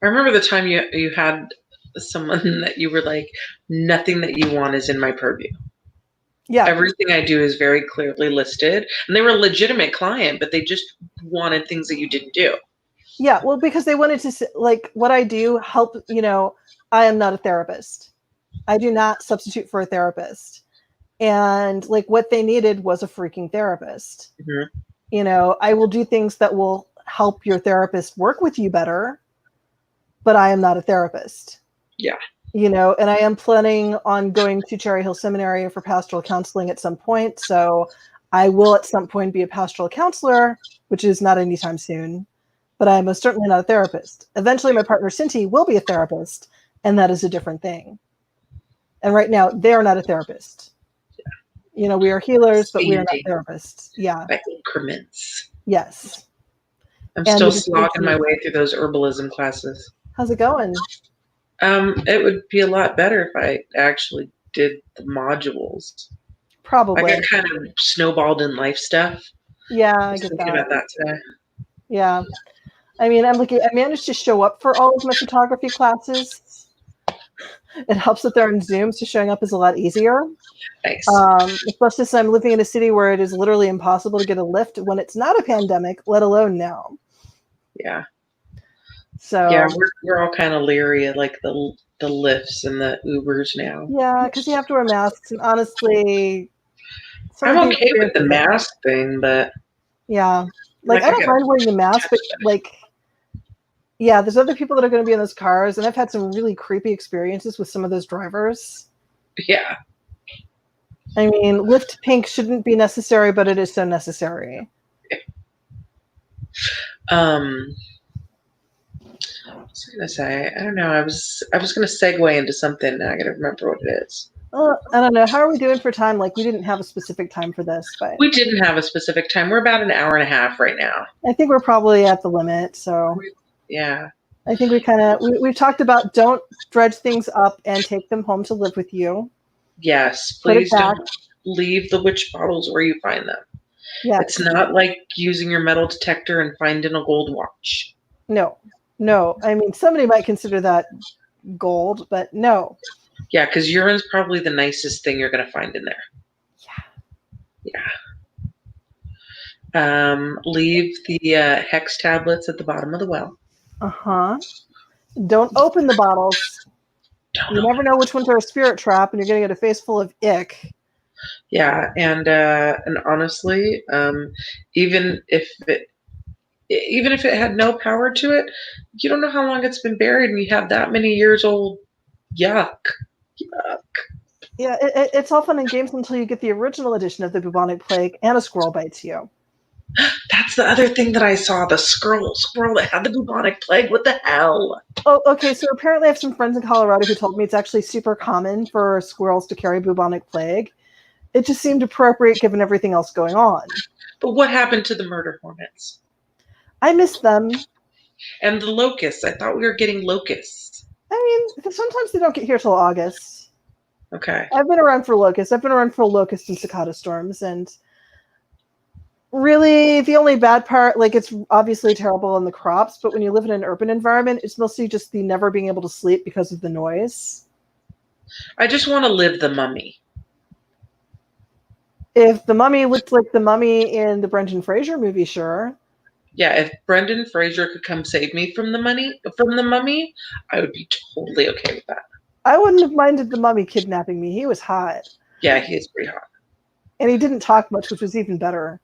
I remember the time you had someone that you were like, nothing that you want is in my purview. Yeah. Everything I do is very clearly listed, and they were a legitimate client, but they just wanted things that you didn't do. Yeah. Well, because they wanted to, like, what I do help, I am not a therapist. I do not substitute for a therapist. And like what they needed was a freaking therapist. Mm-hmm. I will do things that will help your therapist work with you better, but I am not a therapist. Yeah. And I am planning on going to Cherry Hill Seminary for pastoral counseling at some point. So I will at some point be a pastoral counselor, which is not anytime soon, but I am most certainly not a therapist. Eventually my partner Cinti will be a therapist, and that is a different thing. And right now they are not a therapist. We are healers, but we are not therapists. Yeah. By increments. Yes. I'm And still slogging my way through those herbalism classes. How's it going? It would be a lot better if I actually did the modules. Probably. I got kind of snowballed in life stuff. Yeah, I I was get thinking that. about that today. Yeah. I mean, I managed to show up for all of my photography classes. It helps that they're on Zoom, so showing up is a lot easier. Nice. Especially since I'm living in a city where it is literally impossible to get a lift when it's not a pandemic, let alone now. Yeah. So yeah, we're all kind of leery of like the Lyfts and the Ubers now. yeah, because you have to wear masks, and honestly, I'm okay with the mask thing, but yeah, like I don't mind wearing the mask, but like, yeah, there's other people that are going to be in those cars, and I've had some really creepy experiences with some of those drivers. Yeah. I mean, Lyft Pink shouldn't be necessary, but it is so necessary. What was I gonna say? I don't know. I was gonna segue into something. Now I gotta remember what it is. I don't know. How are we doing for time? Like, we didn't have a specific time for this, but we didn't have a specific time. We're about an hour and a half right now. I think we're probably at the limit. So yeah. I think we've talked about don't dredge things up and take them home to live with you. Yes, Put it please back. don't leave the witch bottles where you find them. Yeah. It's not like using your metal detector and finding a gold watch. No. I mean, somebody might consider that gold, but no. Yeah, because urine's probably the nicest thing you're going to find in there. Yeah. Leave the hex tablets at the bottom of the well. Don't open the bottles. You never know which ones are a spirit trap, and you're going to get a face full of ick. Yeah, and honestly, even if it had no power to it, you don't know how long it's been buried, and you have that many years old. Yuck. Yeah, it's all fun and games until you get the original edition of the bubonic plague and a squirrel bites you. That's the other thing that I saw, the squirrel that had the bubonic plague. What the hell? Oh, okay, so apparently I have some friends in Colorado who told me it's actually super common for squirrels to carry bubonic plague. It just seemed appropriate given everything else going on. But what happened to the murder hornets? I miss them. And the locusts. I thought we were getting locusts. I mean, sometimes they don't get here till August. Okay. I've been around for locusts. I've been around for locust and cicada storms, and really the only bad part, like, it's obviously terrible in the crops, but when you live in an urban environment, it's mostly just the never being able to sleep because of the noise. I just want to live the mummy. If the mummy looked like the mummy in the Brendan Fraser movie, sure. Yeah, if Brendan Fraser could come save me from the mummy, I would be totally okay with that. I wouldn't have minded the mummy kidnapping me. He was hot. Yeah, he is pretty hot. And he didn't talk much, which was even better.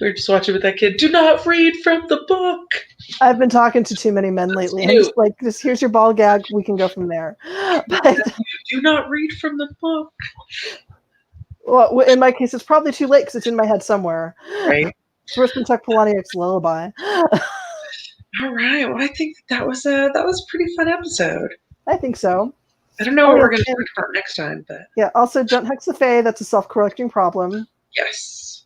We were just watching with that kid. Do not read from the book. I've been talking to too many men lately. I'm just like, here's your ball gag. We can go from there. But do not read from the book. Well, in my case, it's probably too late because it's in my head somewhere. Right. Swirspentuck Polaniak's Lullaby. All right. Well, I think that was a pretty fun episode. I think so. I don't know what we're going to talk about next time, but yeah. Also, don't hex the Fae. That's a self-correcting problem. Yes.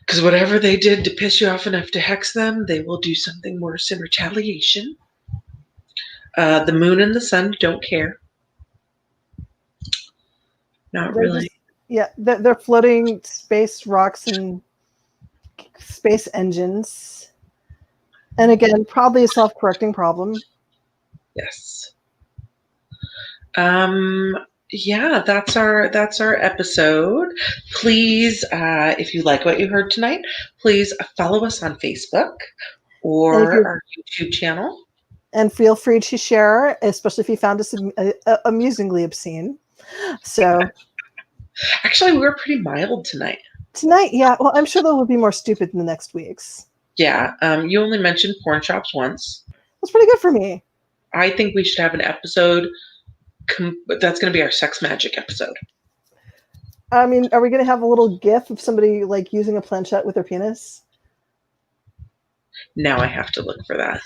Because whatever they did to piss you off enough to hex them, they will do something worse in retaliation. The moon and the sun don't care. Not really. They're floating space rocks and space engines. And again, probably a self-correcting problem. Yes. Yeah, that's our episode. Please, if you like what you heard tonight, please follow us on Facebook or our YouTube channel. And feel free to share, especially if you found us amusingly obscene. So, actually, we were pretty mild tonight. Yeah. Well, I'm sure there will be more stupid in the next weeks. Yeah. You only mentioned porn shops once. That's pretty good for me. I think we should have an episode. That's going to be our sex magic episode. I mean, are we going to have a little GIF of somebody like using a planchette with their penis? Now I have to look for that.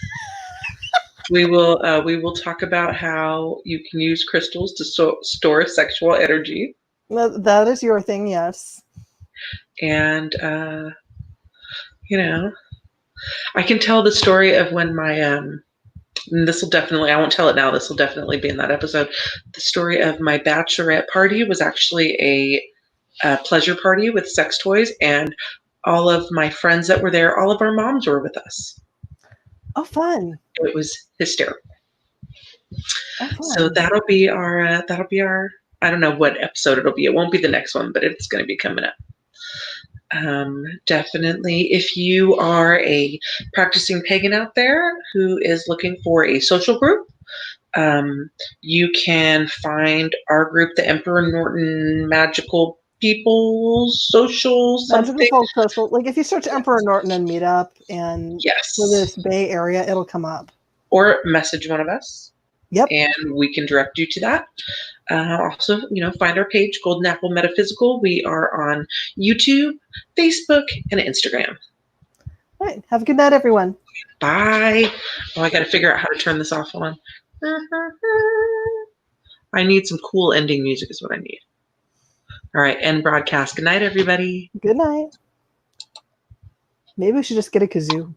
We will talk about how you can use crystals to store sexual energy. That is your thing, yes. And I can tell the story of when my this will definitely, I won't tell it now, this will definitely be in that episode. The story of my bachelorette party was actually a pleasure party with sex toys, and all of my friends that were there, all of our moms were with us. Oh, fun. It was hysterical. Oh, fun. So that'll be our, I don't know what episode it'll be. It won't be the next one, but it's going to be coming up. Definitely, if you are a practicing pagan out there who is looking for a social group, you can find our group, the Emperor Norton Magical People's Social something. Magical Folk Social. Like if you search Emperor Norton and Meetup and for this Bay Area, it'll come up. Or message one of us. Yep. And we can direct you to that. Also, find our page, Golden Apple Metaphysical. We are on YouTube, Facebook, and Instagram. All right. Have a good night, everyone. Bye. Oh, I got to figure out how to turn this off on. I need some cool ending music is what I need. All right. End broadcast. Good night, everybody. Good night. Maybe we should just get a kazoo.